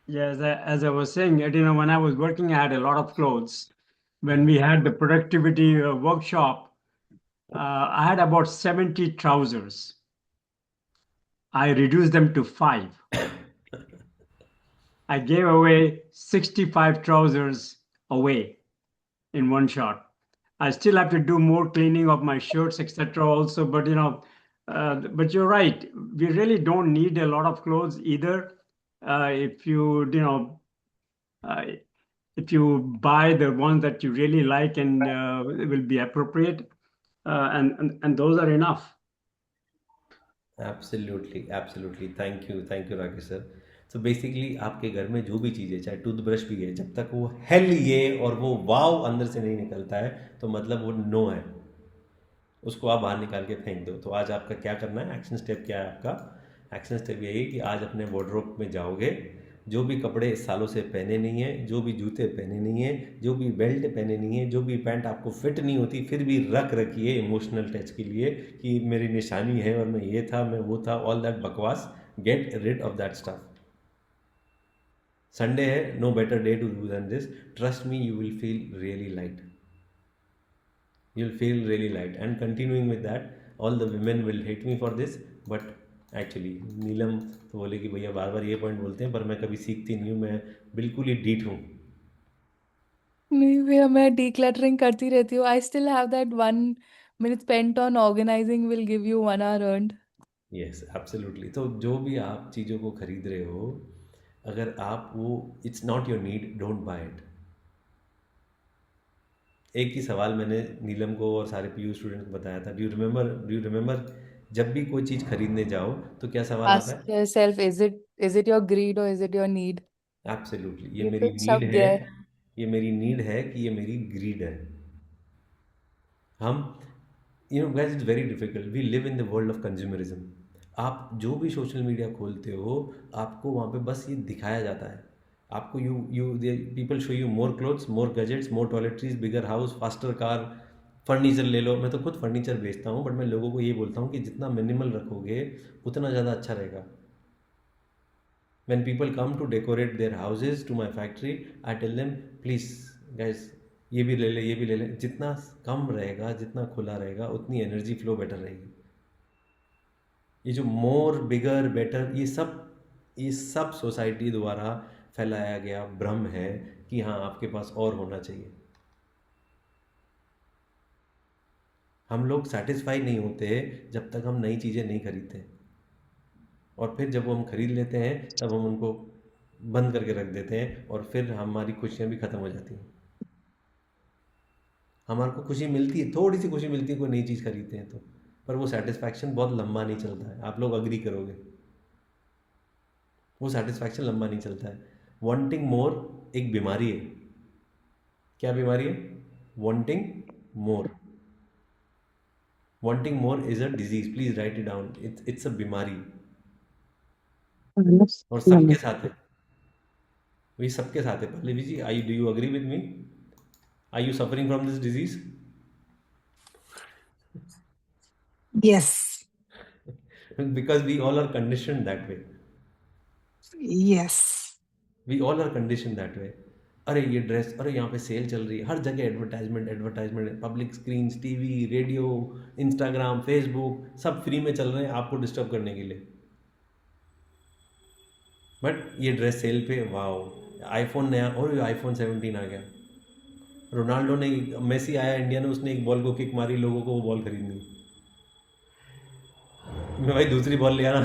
Yes, as I was saying, when I was working, I had a lot of clothes. When we had the productivity workshop, I had about 70 trousers. I reduced them to 5. I gave away 65 trousers away. in one shot. I still have to do more cleaning of my shirts, etc. also, but but you're right. We really don't need a lot of clothes either. If if you buy the ones that you really like and will be appropriate, and those are enough. Absolutely absolutely, thank you Rakesh sir. तो basically आपके घर में जो भी चीज़ है, चाहे toothbrush भी है, जब तक वो हेल ये और वो वाव अंदर से नहीं निकलता है तो मतलब वो नो है, उसको आप बाहर निकाल के फेंक दो। तो आज आपका क्या करना है, एक्शन स्टेप क्या है आपका? एक्शन स्टेप यही है कि आज अपने वार्डरोब में जाओगे, जो भी कपड़े सालों से पहने नहीं है, जो भी जूते पहने नहीं है, जो भी बेल्ट पहने नहीं है, जो भी पैंट आपको फिट नहीं होती फिर भी रख रखिए इमोशनल टच के लिए कि मेरी निशानी है और मैं ये था, मैं वो था, ऑल दैट बकवास, get rid of that stuff. Sunday है, no better day to do than this. Trust me, you will feel really light, you'll feel really light. And continuing with that, all the women will hate me for this, but actually नीलम तो बोले कि भैया बार बार ये point बोलते हैं पर मैं कभी सीखती नहीं हूँ, मैं बिल्कुल ही डीठ हूँ। नहीं भैया, मैं डीक्लटरिंग करती रहती हूँ। I still have that 1 minute spent on organizing will give you 1 hour earned. Yes absolutely. तो जो भी आप चीज़ों को खरीद रहे हो, अगर आप वो it's not your need, don't buy it. एक ही सवाल मैंने नीलम को और सारे पीयू स्टूडेंट को बताया था। डू यू रिमेंबर जब भी कोई चीज़ खरीदने जाओ तो क्या सवाल आता Ask है? yourself, is it your greed or is it your need? Absolutely, ये ये मेरी तो नीड शब्द है, है। ये मेरी नीड है कि ये मेरी ग्रीड है। हम guys, it's very difficult, we live in the world of consumerism. आप जो भी सोशल मीडिया खोलते हो, आपको वहाँ पे बस ये दिखाया जाता है। आपको people show you more clothes, more gadgets, more toiletries, bigger house, faster car, furniture ले लो। मैं तो खुद फर्नीचर बेचता हूँ, बट मैं लोगों को ये बोलता हूँ कि जितना मिनिमल रखोगे उतना ज़्यादा अच्छा रहेगा। When people come to decorate their houses to my factory, I tell them, please guys, ये भी ले ले, ये भी ले ले। जितना कम रहेगा, जितना खुला रहेगा, उतनी एनर्जी फ्लो बेटर रहेगी। ये जो मोर, बिगर, बेटर, ये सब सोसाइटी द्वारा फैलाया गया भ्रम है कि हाँ आपके पास और होना चाहिए। हम लोग सेटिस्फाई नहीं होते जब तक हम नई चीज़ें नहीं खरीदते, और फिर जब वो हम खरीद लेते हैं तब हम उनको बंद करके रख देते हैं और फिर हमारी खुशियाँ भी ख़त्म हो जाती हैं। हमारे को खुशी मिलती है, थोड़ी सी खुशी मिलती है कोई नई चीज़ खरीदते हैं तो, पर वो सेटिस्फैक्शन बहुत लंबा नहीं चलता है। आप लोग अग्री करोगे, वो सेटिस्फैक्शन लंबा नहीं चलता है। वांटिंग मोर एक बीमारी है। क्या बीमारी है? Wanting more. Wanting more is a disease, please write it down. It's a बीमारी, और सबके साथ है, वही सबके साथ है। Pallavi ji, do you agree with me? Are you suffering from this disease? Yes. Because we all are conditioned that way. Yes. We all are conditioned that way. अरे ये ड्रेस, अरे यहाँ पे सेल चल रही है, हर जगह advertisement, public screens, TV, radio, Instagram, Facebook, सब फ्री में चल रहे हैं आपको डिस्टर्ब करने के लिए। बट ये ड्रेस सेल पे, वाओ, आईफोन नया, और आईफोन 17 आ गया। रोनाल्डो ने, मेसी आया इंडिया में, उसने एक बॉल को किक मारी, लोगों को वो बॉल खरीदनी। मैं भाई दूसरी बॉल ले आना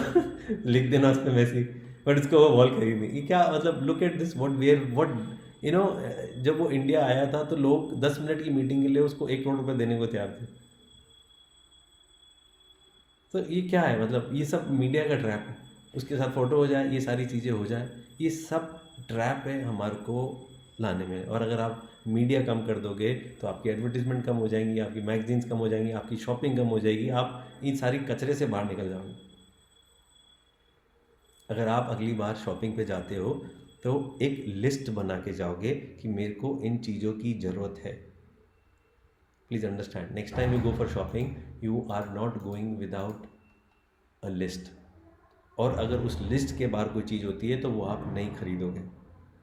लिख देना उस पर मेसी, बट उसको वो बॉल खरीदनी। ये क्या मतलब? लुक एट दिस, जब वो इंडिया आया था तो लोग 10 मिनट की मीटिंग के लिए उसको 1 करोड़ रुपए देने को तैयार थे। तो ये क्या है? मतलब ये सब मीडिया का ट्रैप है। उसके साथ फोटो हो जाए, ये सारी चीज़ें हो जाए, ये सब ट्रैप है हमारे को लाने में। और अगर आप मीडिया कम कर दोगे तो आपकी एडवर्टीजमेंट कम हो जाएंगी, आपकी मैगजीन्स कम हो जाएंगी, आपकी शॉपिंग कम हो जाएगी, आप इन सारी कचरे से बाहर निकल जाओगे। अगर आप अगली बार शॉपिंग पे जाते हो तो एक लिस्ट बना के जाओगे कि मेरे को इन चीज़ों की ज़रूरत है। Please understand, next time you go for shopping, you are not going without a list. और अगर उस लिस्ट के बाहर कोई चीज़ होती है तो वो आप नहीं खरीदोगे।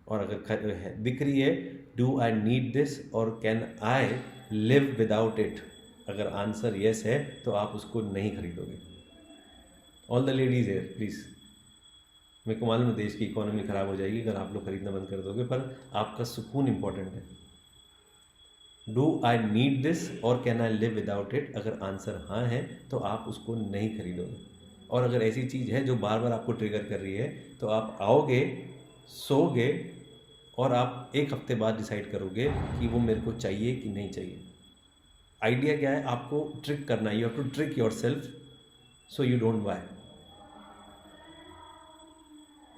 और अगर दिख रही है, डू आई नीड दिस और can I live without it, अगर आंसर येस है तो आप उसको नहीं खरीदोगे। All the ladies here please, मेरे को मालूम है देश की इकोनॉमी ख़राब हो जाएगी अगर आप लोग खरीदना बंद कर दोगे, पर आपका सुकून इम्पोर्टेंट है। डू आई नीड दिस और can I live without it? अगर आंसर हाँ है तो आप उसको नहीं खरीदोगे। और अगर ऐसी चीज़ है जो बार बार आपको ट्रिगर कर रही है तो आप आओगे, सोओगे और आप एक हफ्ते बाद डिसाइड करोगे कि वो मेरे को चाहिए कि नहीं चाहिए। आइडिया क्या है? आपको ट्रिक करना है। You have to trick yourself so you don't buy.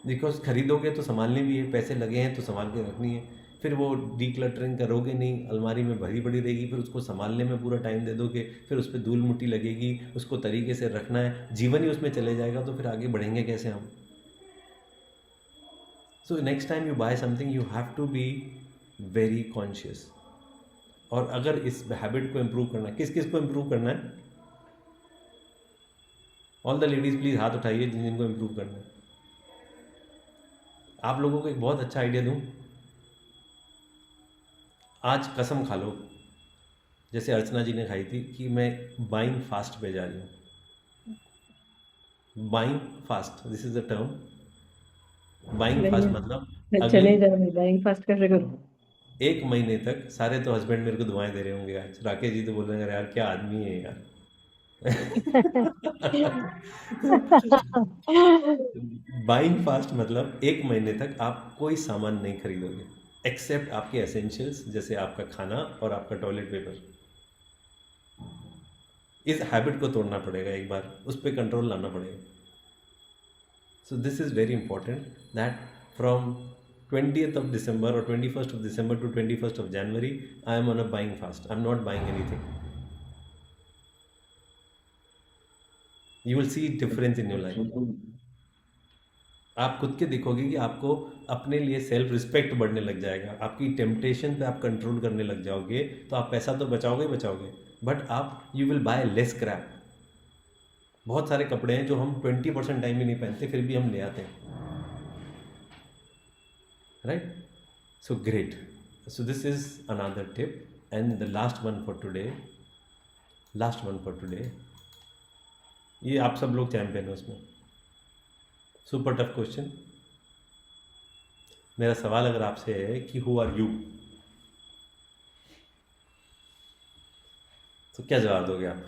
Because खरीदोगे तो संभालनी भी है, पैसे लगे हैं तो संभाल के रखनी है। फिर वो डीक्लटरिंग करोगे नहीं, अलमारी में भरी पड़ी रहेगी, फिर उसको संभालने में पूरा टाइम दे दोगे, फिर उस पर धूल मिट्टी लगेगी, उसको तरीके से रखना है, जीवन ही उसमें चले जाएगा, तो फिर आगे बढ़ेंगे कैसे हम? So next time you buy something you have to be very conscious. और अगर इस हैबिट को इम्प्रूव करना है, किस किस को इम्प्रूव करना है? ऑल द लेडीज प्लीज हाथ उठाइए जिनको इम्प्रूव करना है। आप लोगों को एक बहुत अच्छा आइडिया दूं, आज कसम खा लो, जैसे अर्चना जी ने खाई थी, कि मैं बाइंग फास्ट पे जा रही हूँ। Buying fast, this is the term. Buying fast मतलब चले अगले जाओ, बाइंग फास्ट कैसे करूँ? 1 महीने तक सारे तो हस्बैंड मेरे को दुआएं दे रहे होंगे आज। राकेश जी तो बोल रहे हैं यार क्या आदमी है यार। बाइंग फास्ट मतलब 1 महीने तक आप कोई सामान नहीं खरीदोगे एक्सेप्ट आपके एसेंशियल्स, जैसे आपका खाना और आपका टॉयलेट पेपर। इस हैबिट को तोड़ना पड़ेगा, एक बार उस पर कंट्रोल लाना पड़ेगा। So this is very important that from 20th of December or 21st of December to 21st of January, I am on a buying fast. I'm not buying anything. You will see difference in your life. आप खुद के देखोगे कि आपको अपने लिए self respect बढ़ने लग जाएगा। आपकी टेम्पटेशन पे आप कंट्रोल करने लग जाओगे, तो आप पैसा तो बचाओगे बचाओगे, बट आप you will buy less crap. बहुत सारे कपड़े हैं जो हम 20% टाइम में नहीं पहनते, फिर भी हम ले आते हैं, right? So great. So this is another tip, and the last one for today, ये आप सब लोग चैंपियन हो उसमें। Super tough question. मेरा सवाल अगर आपसे है कि हु आर यू, तो क्या जवाब दोगे आप?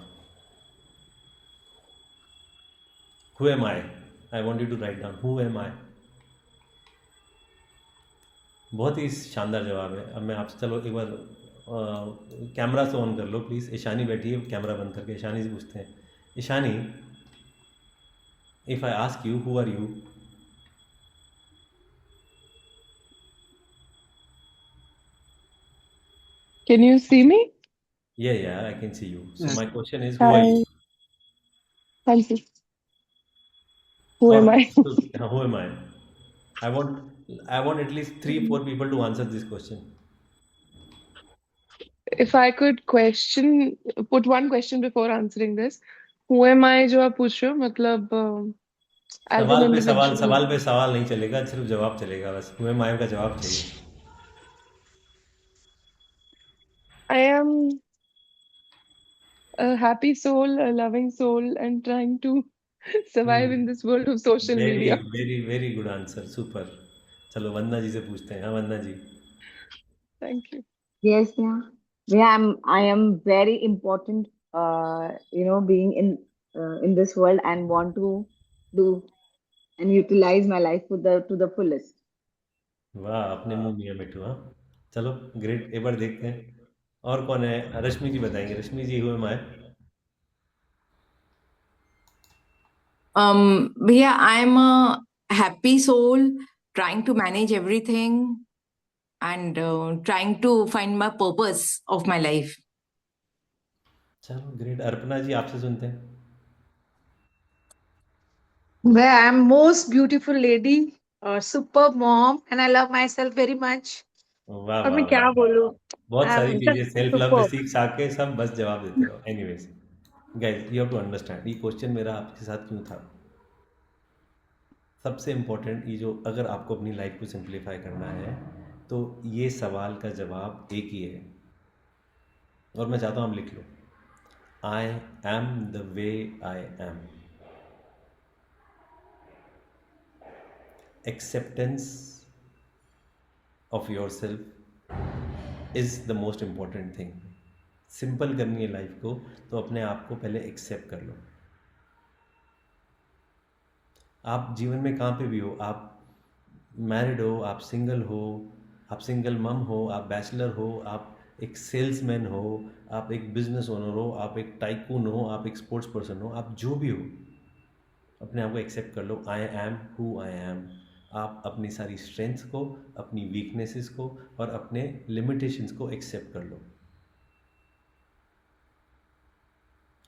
Who am I? I want you to write down who am I. बहुत ही शानदार जवाब है। अब मैं आपसे, चलो एक बार कैमरा से ऑन कर लो प्लीज़। ईशानी बैठी है, कैमरा बंद करके ईशानी से पूछते हैं। Ishani, if I ask you who are you, Can you see me? yeah, I can see you. So my question is, who are you? Thank you. Who am I? Who am I? I want at least 3-4 people to answer this question. If I could put one question before answering this, who am I जो आप पूछ रहे हो, मतलब as an सवाल पे individual. सवाल नहीं चलेगा, सिर्फ जवाब चलेगा बस। Who am I का जवाब चाहिए। I am a happy soul, a loving soul, and trying to survive in this world of social media. Very good answer, super. चलो वंदना जी से पूछते हैं। हाँ वंदना जी। Thank you. Yes, yeah. I am very important, being in this world and want to do and utilize my life to the fullest. वाह, अपने मुंह मियां मिठू। हाँ चलो ग्रेट, एक बार देखते हैं और कौन है। रश्मि जी बताएंगे। रश्मि जी, हु एम आई? भैया, I am a happy soul trying to manage everything and trying to find my purpose of my life. चलो ग्रेट। अर्पणा जी, आपसे सुनते हैं। Where I am most beautiful lady, super mom, and I love myself very much. वाह और वाह मैं क्या वाह, बोलूं? बहुत सारी I'm चीजें just सेल्फ लव superb. सीख साके सब बस जवाब देते रहो। Anyways guys, you have to understand ये क्वेश्चन मेरा आपके साथ क्यों था। सबसे इम्पोर्टेंट ये जो, अगर आपको अपनी लाइफ को सिंप्लीफाई करना है तो ये सवाल का जवाब एक ही है, और मैं चाहता हूँ आप लिख लो। I am the way I am. Acceptance of yourself is the most important thing. Simple करनी है लाइफ को, तो अपने आप को पहले एक्सेप्ट कर लो। आप जीवन में कहाँ पे भी हो, आप मैरिड हो, आप सिंगल मम हो, आप बैचलर हो, आप एक सेल्समैन हो, आप एक बिजनेस ओनर हो, आप एक टाइकून हो, आप एक स्पोर्ट्स पर्सन हो, आप जो भी हो, अपने आप को एक्सेप्ट कर लो। I am who I am. आप अपनी सारी स्ट्रेंथ्स को, अपनी वीकनेसेस को और अपने लिमिटेशंस को एक्सेप्ट कर लो,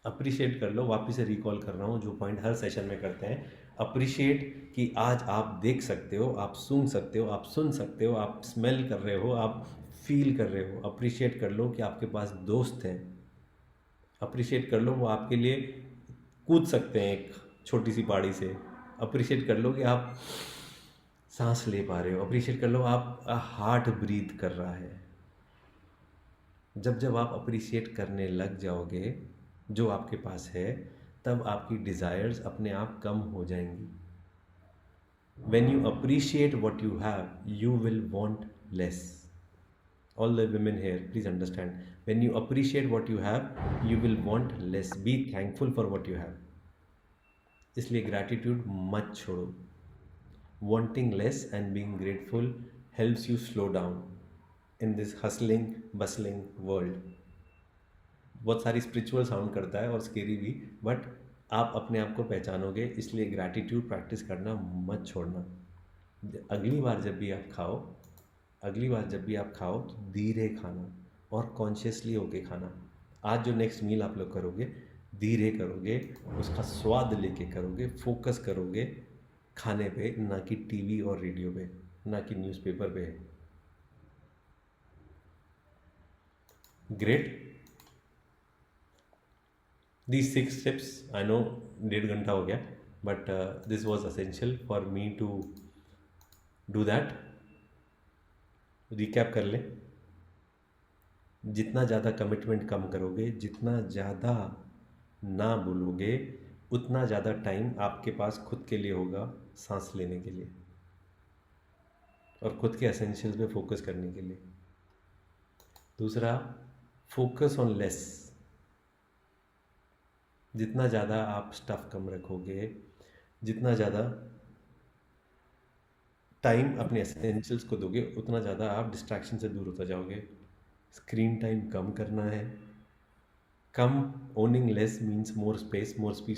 अप्रिशिएट कर लो। वापस से रिकॉल कर रहा हूँ जो पॉइंट हर सेशन में करते हैं, अप्रिशिएट कि आज आप देख सकते हो, आप सूंघ सकते हो, आप सुन सकते हो, आप स्मेल कर रहे हो, आप फील कर रहे हो। अप्रिशिएट कर लो कि आपके पास दोस्त हैं। अप्रिशिएट कर लो वो आपके लिए कूद सकते हैं एक छोटी सी पहाड़ी से। अप्रिशिएट कर लो कि आप सांस ले पा रहे हो। अप्रिशिएट कर लो आप हार्ट ब्रीथ कर रहा है। जब जब आप अप्रिशिएट करने लग जाओगे जो आपके पास है, तब आपकी डिज़ायर्स अपने आप कम हो जाएंगी। When you appreciate what you have, you will want less. All the women here, please understand. When you appreciate what you have, you will want less. Be thankful for what you have. इसलिए gratitude मत छोड़ो. Wanting less and being grateful helps you slow down in this hustling, bustling world. बहुत सारी spiritual sound करता है और scary भी, but आप अपने आप को पहचानोगे। इसलिए ग्रैटिट्यूड प्रैक्टिस करना मत छोड़ना। अगली बार जब भी आप खाओ तो धीरे खाना और कॉन्शियसली होके खाना। आज जो नेक्स्ट मील आप लोग करोगे, धीरे करोगे, उसका स्वाद लेके करोगे, फोकस करोगे खाने पे, ना कि टीवी और रेडियो पे, ना कि न्यूज़पेपर पे। Great. These 6 steps, I know 1.5 घंटा हो गया, but this was essential for me to do that. Recap कर ले। जितना ज़्यादा कमिटमेंट कम करोगे, जितना ज़्यादा ना बोलोगे, उतना ज़्यादा टाइम आपके पास खुद के लिए होगा, सांस लेने के लिए और खुद के एसेंशियल्स पे फोकस करने के लिए। दूसरा, फोकस ऑन लेस। जितना ज़्यादा आप स्टफ़ कम रखोगे, जितना ज़्यादा टाइम अपने एसेंशियल्स को दोगे, उतना ज़्यादा आप डिस्ट्रैक्शन से दूर होता जाओगे। स्क्रीन टाइम कम करना है। कम owning less means more space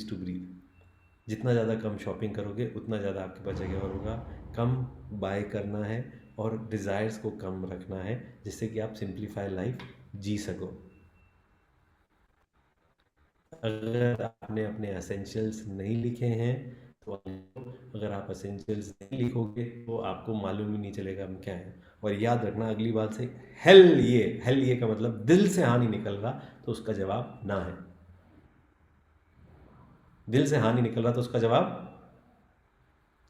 to breathe. जितना ज़्यादा कम शॉपिंग करोगे, उतना ज़्यादा आपके पास जगह और होगा। कम बाय करना है और डिज़ायर्स को कम रखना है, जिससे कि आप सिंप्लीफाई लाइफ जी सको। अगर आपने अपने एसेंशियल्स नहीं लिखे हैं तो अगर आप एसेंशियल्स नहीं लिखोगे तो आपको मालूम ही नहीं चलेगा हम क्या है। और याद रखना, अगली बात से हेल ये का मतलब दिल से हाँ नहीं निकल रहा तो उसका जवाब ना है। दिल से हाँ नहीं निकल रहा तो उसका जवाब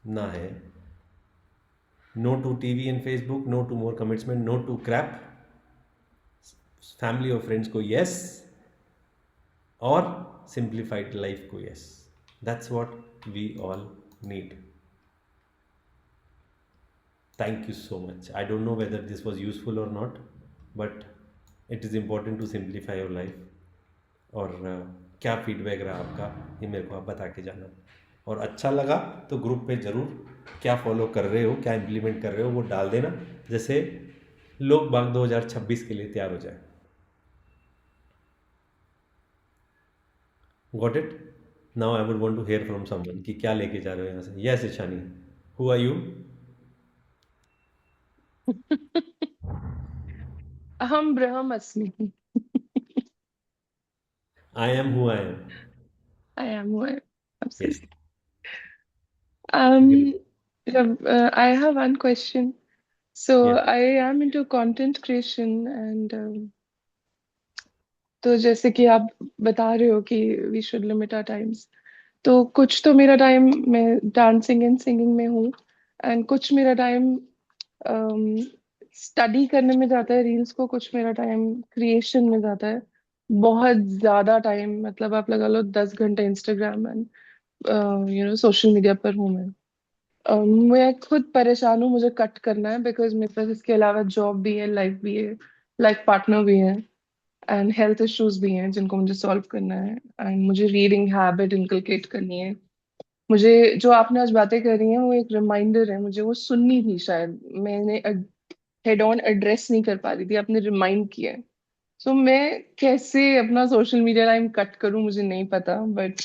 ना है। No to TV and Facebook, no to more commitment, no to crap. Family और फ्रेंड्स को यस, और सिंप्लीफाइड लाइफ को yes. That's what we all need. Thank you so much. I don't know whether this was useful और not, but it is important to simplify your life. और क्या feedback रहा आपका, ये मेरे को आप बता के जाना। और अच्छा लगा तो ग्रुप पे ज़रूर क्या फॉलो कर रहे हो, क्या इम्प्लीमेंट कर रहे हो वो डाल देना, जैसे लोग बाग 2026 के लिए तैयार हो जाए। Got it? Now I would want to hear from someone कि क्या लेके जा रहे हो यहाँ से। Yes, Ishani. Who are you? अहम ब्रह्म अस्मि। I am who I am. I am who I am. Yes. Absolutely. I have one question. So Yeah. I am into content creation and तो जैसे कि आप बता रहे हो कि we should limit our times, तो कुछ तो मेरा टाइम मैं डांसिंग एंड सिंगिंग में हूँ एंड कुछ मेरा टाइम स्टडी करने में जाता है रील्स को, कुछ मेरा टाइम क्रिएशन में जाता है। बहुत ज्यादा टाइम, मतलब आप लगा लो 10 घंटे इंस्टाग्राम एंड सोशल मीडिया पर हूँ मैं। मैं खुद परेशान हूँ, मुझे कट करना है बिकॉज मेरे पास इसके अलावा जॉब भी है, लाइफ भी है, लाइक पार्टनर भी हैं एंड हेल्थ इश्यूज भी हैं जिनको मुझे सॉल्व करना है एंड मुझे रीडिंग हैबिट इनकलकेट करनी है। मुझे जो आपने आज बातें करी हैं वो एक रिमाइंडर है, मुझे वो सुननी थी, शायद मैंने हेड ऑन एड्रेस नहीं कर पा रही थी, आपने रिमाइंड किया है। सो मैं कैसे अपना सोशल मीडिया टाइम कट करूं मुझे नहीं पता, बट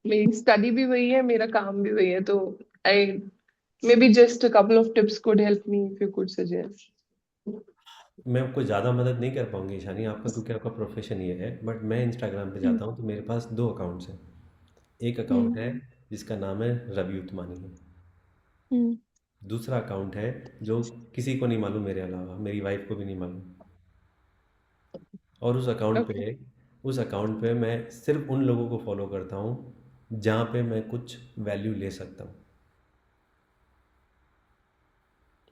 मेरी स्टडी भी वही है, मेरा काम भी वही है, तो I may be just a couple of tips could help me if you could suggest. मैं आपको ज़्यादा मदद नहीं कर पाऊंगी ईशानी, आपका क्योंकि आपका प्रोफेशन ये है, बट मैं इंस्टाग्राम पे जाता हूँ तो मेरे पास 2 अकाउंट्स हैं। एक अकाउंट है जिसका नाम है रवि उत्मानी है, दूसरा अकाउंट है जो किसी को नहीं मालूम मेरे अलावा, मेरी वाइफ को भी नहीं मालूम। और उस अकाउंट पे मैं सिर्फ उन लोगों को फॉलो करता हूँ जहाँ पे मैं कुछ वैल्यू ले सकता हूँ,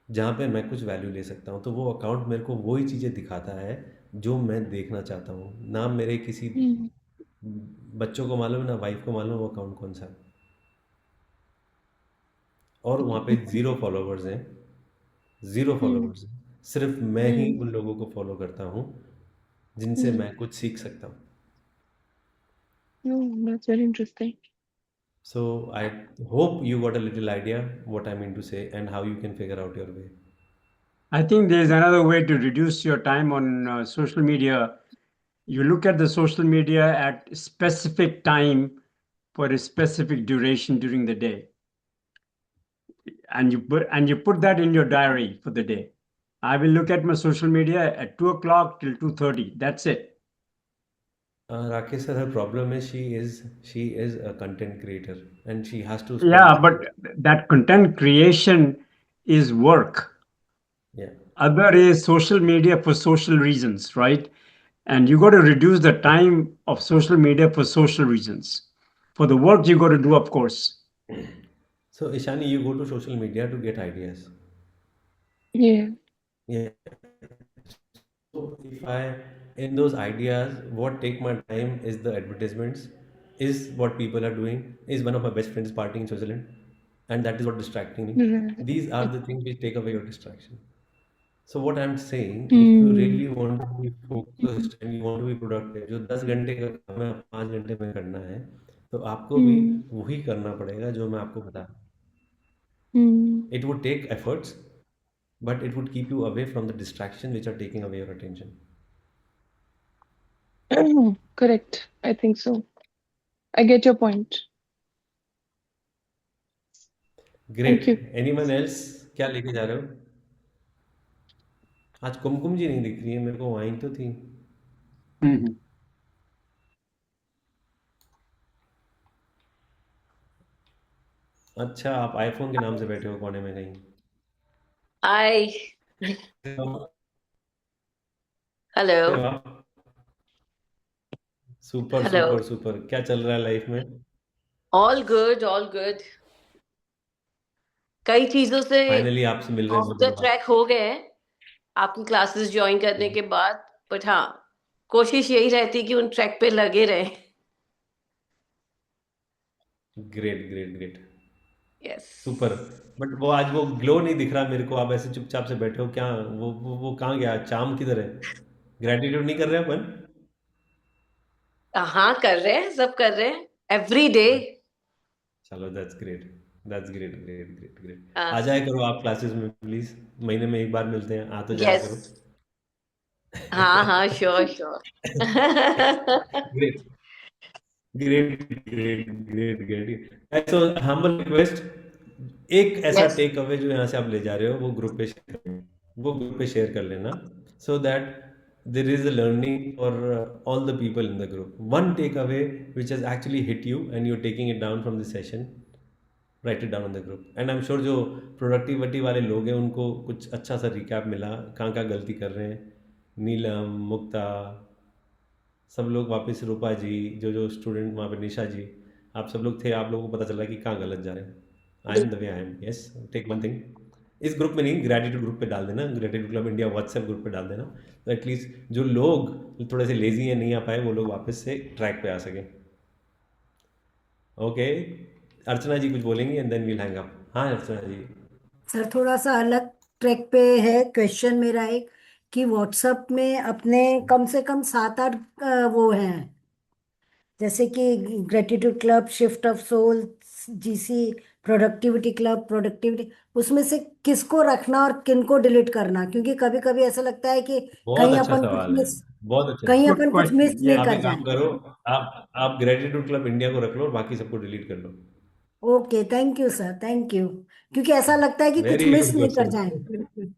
जहाँ पे मैं कुछ वैल्यू ले सकता हूँ। तो वो अकाउंट मेरे को वही चीज़ें दिखाता है जो मैं देखना चाहता हूँ। ना मेरे किसी बच्चों को मालूम, ना वाइफ को मालूम वो अकाउंट कौन सा है। और वहाँ पे 0 फॉलोवर्स हैं, 0 फॉलोवर्स हैं। सिर्फ मैं ही उन लोगों को फॉलो करता हूँ जिनसे मैं कुछ सीख सकता हूँ। That's very interesting. So I hope you got a little idea what I mean to say and how you can figure out your way. I think there's another way to reduce your time on social media. You look at the social media at specific time for a specific duration during the day, and you put that in your diary for the day. I will look at my social media at 2 o'clock till 2:30. That's it. Rakesh sir, her problem is she is a content creator and she has to Yeah, spend. but that content creation is work. Yeah. Other is social media for social reasons, right? And you got to reduce the time of social media for social reasons. For the work you got to do, of course. So Ishani, you go to social media to get ideas. Yeah. Yeah. So if I, in those ideas, what take my time is the advertisements, is what people are doing, is one of my best friends partying in Switzerland, and that is what distracting me. These are the things which take away your distraction. So what I'm saying, if you really want to be focused and you want to be productive, जो 10 घंटे का काम है 5 घंटे में करना है, तो आपको भी वही करना पड़ेगा जो मैं आपको बता रहा हूँ. It would take efforts, but it would keep you away from the distraction which are taking away your attention. Correct. I think so. I get your point. Great. Thank you. Anyone else? क्या लेके जा रहे हो? आज कुमकुम जी नहीं दिख रही है मेरे को, वाइन तो थी. अच्छा, आप आईफोन के नाम से बैठे हो कोने में कहीं. Hi. Hello. Super Hello. Super super. क्या चल रहा है लाइफ में? All good, all good. कई चीजों से फाइनली आपसे मिल रहे हैं ऑफ बहुत द दिन बाद. ट्रैक हो गए हैं आपकी क्लासेस ज्वाइन करने के बाद, बट हाँ, कोशिश यही रहती कि उन ट्रैक पे लगे रहें. Great great great. Yes. Super. But वो आज वो ग्लो नहीं दिख रहा मेरे को, आप ऐसे चुपचाप से बैठे हो. क्या वो कहाँ गया? चाम किधर है? ग्रेटिट्यूड नहीं कर रहे अपन? हाँ, कर रहे हैं, सब कर रहे हैं, एवरी डे. चलो, that's great. That's great great great great. आ जाया करो आप क्लासेस में प्लीज, महीने में एक बार मिलते हैं, आ तो जाया यस. करो. हाँ हाँ, sure sure. Great great great great great. So humble request, एक ऐसा Yes. टेक अवे जो यहाँ से आप ले जा रहे हो वो ग्रुप पे शेयर कर लेना, so that there is a learning for all the people in the group. One takeaway which has actually hit you and you're taking it down from the session, write it down on the group. And I'm sure जो productivity वाले लोग हैं उनको कुछ अच्छा सा recap मिला, कहाँ कहाँ गलती कर रहे हैं. नीलम, मुक्ता, सब लोग वापस, रूपा जी, जो स्टूडेंट वहाँ पे, निशा जी, आप सब लोग थे. आप लोगों को पता चला कि कहाँ गलत जा रहे हैं. I am the way I am. Yes, take one thing. इस ग्रुप में नहीं, ग्रेटिट्यूड ग्रुप पे डाल देना, gratitude club India WhatsApp group पे डाल देना, तो एटलीस्ट जो लोग थोड़े से लेजी हैं, नहीं आ पाए, वो लोग वापस से ट्रैक पे आ सकें. ओके, अर्चना जी कुछ बोलेंगी and then we'll hang up. हाँ अर्चना जी. सर थोड़ा सा अलग ट्रैक पे है क्वेश्चन मेरा एक, कि व्हाट्सएप में अपने कम से कम 7-8 वो हैं, जैसे कि gratitude club, shift of soul, GC, productivity club, productivity, उसमें से किसको रखना और किनको डिलीट करना? क्योंकि कभी कभी ऐसा लगता है कि बहुत कहीं अच्छा अपन कुछ सवाल है, मिस बहुत अच्छा। कहीं Good अपन कुछ question. मिस नहीं आप कर एक काम जाए। करो, आप ग्रेटिट्यूड क्लब इंडिया को रख लो और बाकी सबको डिलीट कर लो। Okay, thank you sir, thank you. क्योंकि ऐसा लगता है कि कुछ वेरी मिस गुड नहीं कर क्वेश्चन। जाए।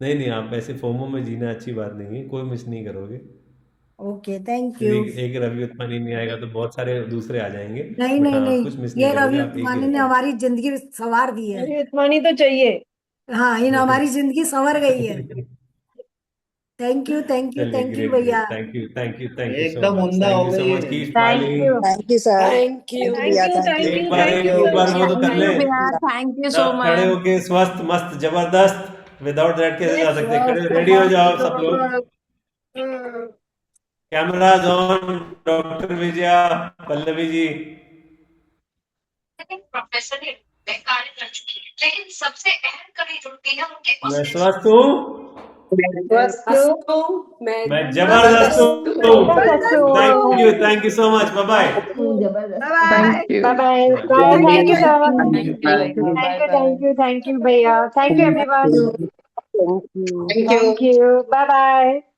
नहीं नहीं, आप ऐसे फोमो में जीना अच्छी बात नहीं है, कोई मिस नहीं करोगे। ओके, थैंक फिर यू। एक रवि उत्मानी नहीं आएगा तो बहुत सारे दूसरे आ जाएंगे, नहीं बट नहीं हाँ, आप नहीं, कुछ मिस ये नहीं रवि करोगे, आप एक ही उस्मानी ने रहोगे। हमारी जिंदगी संवार दी है। रवि उस्मानी तो चाहिए। हाँ, इन हमारी जिंदगी संवर गई है। थैंक यू, थैंक यू, चलिए, थैंक यू ग्रेट भैया। ग्रेट, थैंक यू सो एकदम मच, उम्दा थैंक हो यू सो गई मच, है। Keep thank smiling. You, thank you sir, thank you, thank you भैया, थैंक यू। एक बार थैंक एक यू बार वो तो कर Thank ले, you, Bhaiya. Thank you so खड़े much. होके स्वस्थ मस्त जबरदस्त, विदाउट दैट कैसे जा सकते? खड़े रेडी हो जाओ सब लोग, cameras on, doctor Vijaya, Pallavi ji. Professor ने कार्य कर चुकी है, लेकिन सबसे अहम कड़ी जुड़ती है उनके मैं उस स्वस्थ हूँ, अस्तु, मैं जबरदस्त हूँ। Thank you so much, bye bye. जबरदस्त। Thank you. Bye bye. Bye Bye. Thank you so much. Thank you, Bhaiya. Thank you, Bye thank bye. you, thank you, Bhaiya. Thank you, everyone. Thank you. Thank you. Bye bye.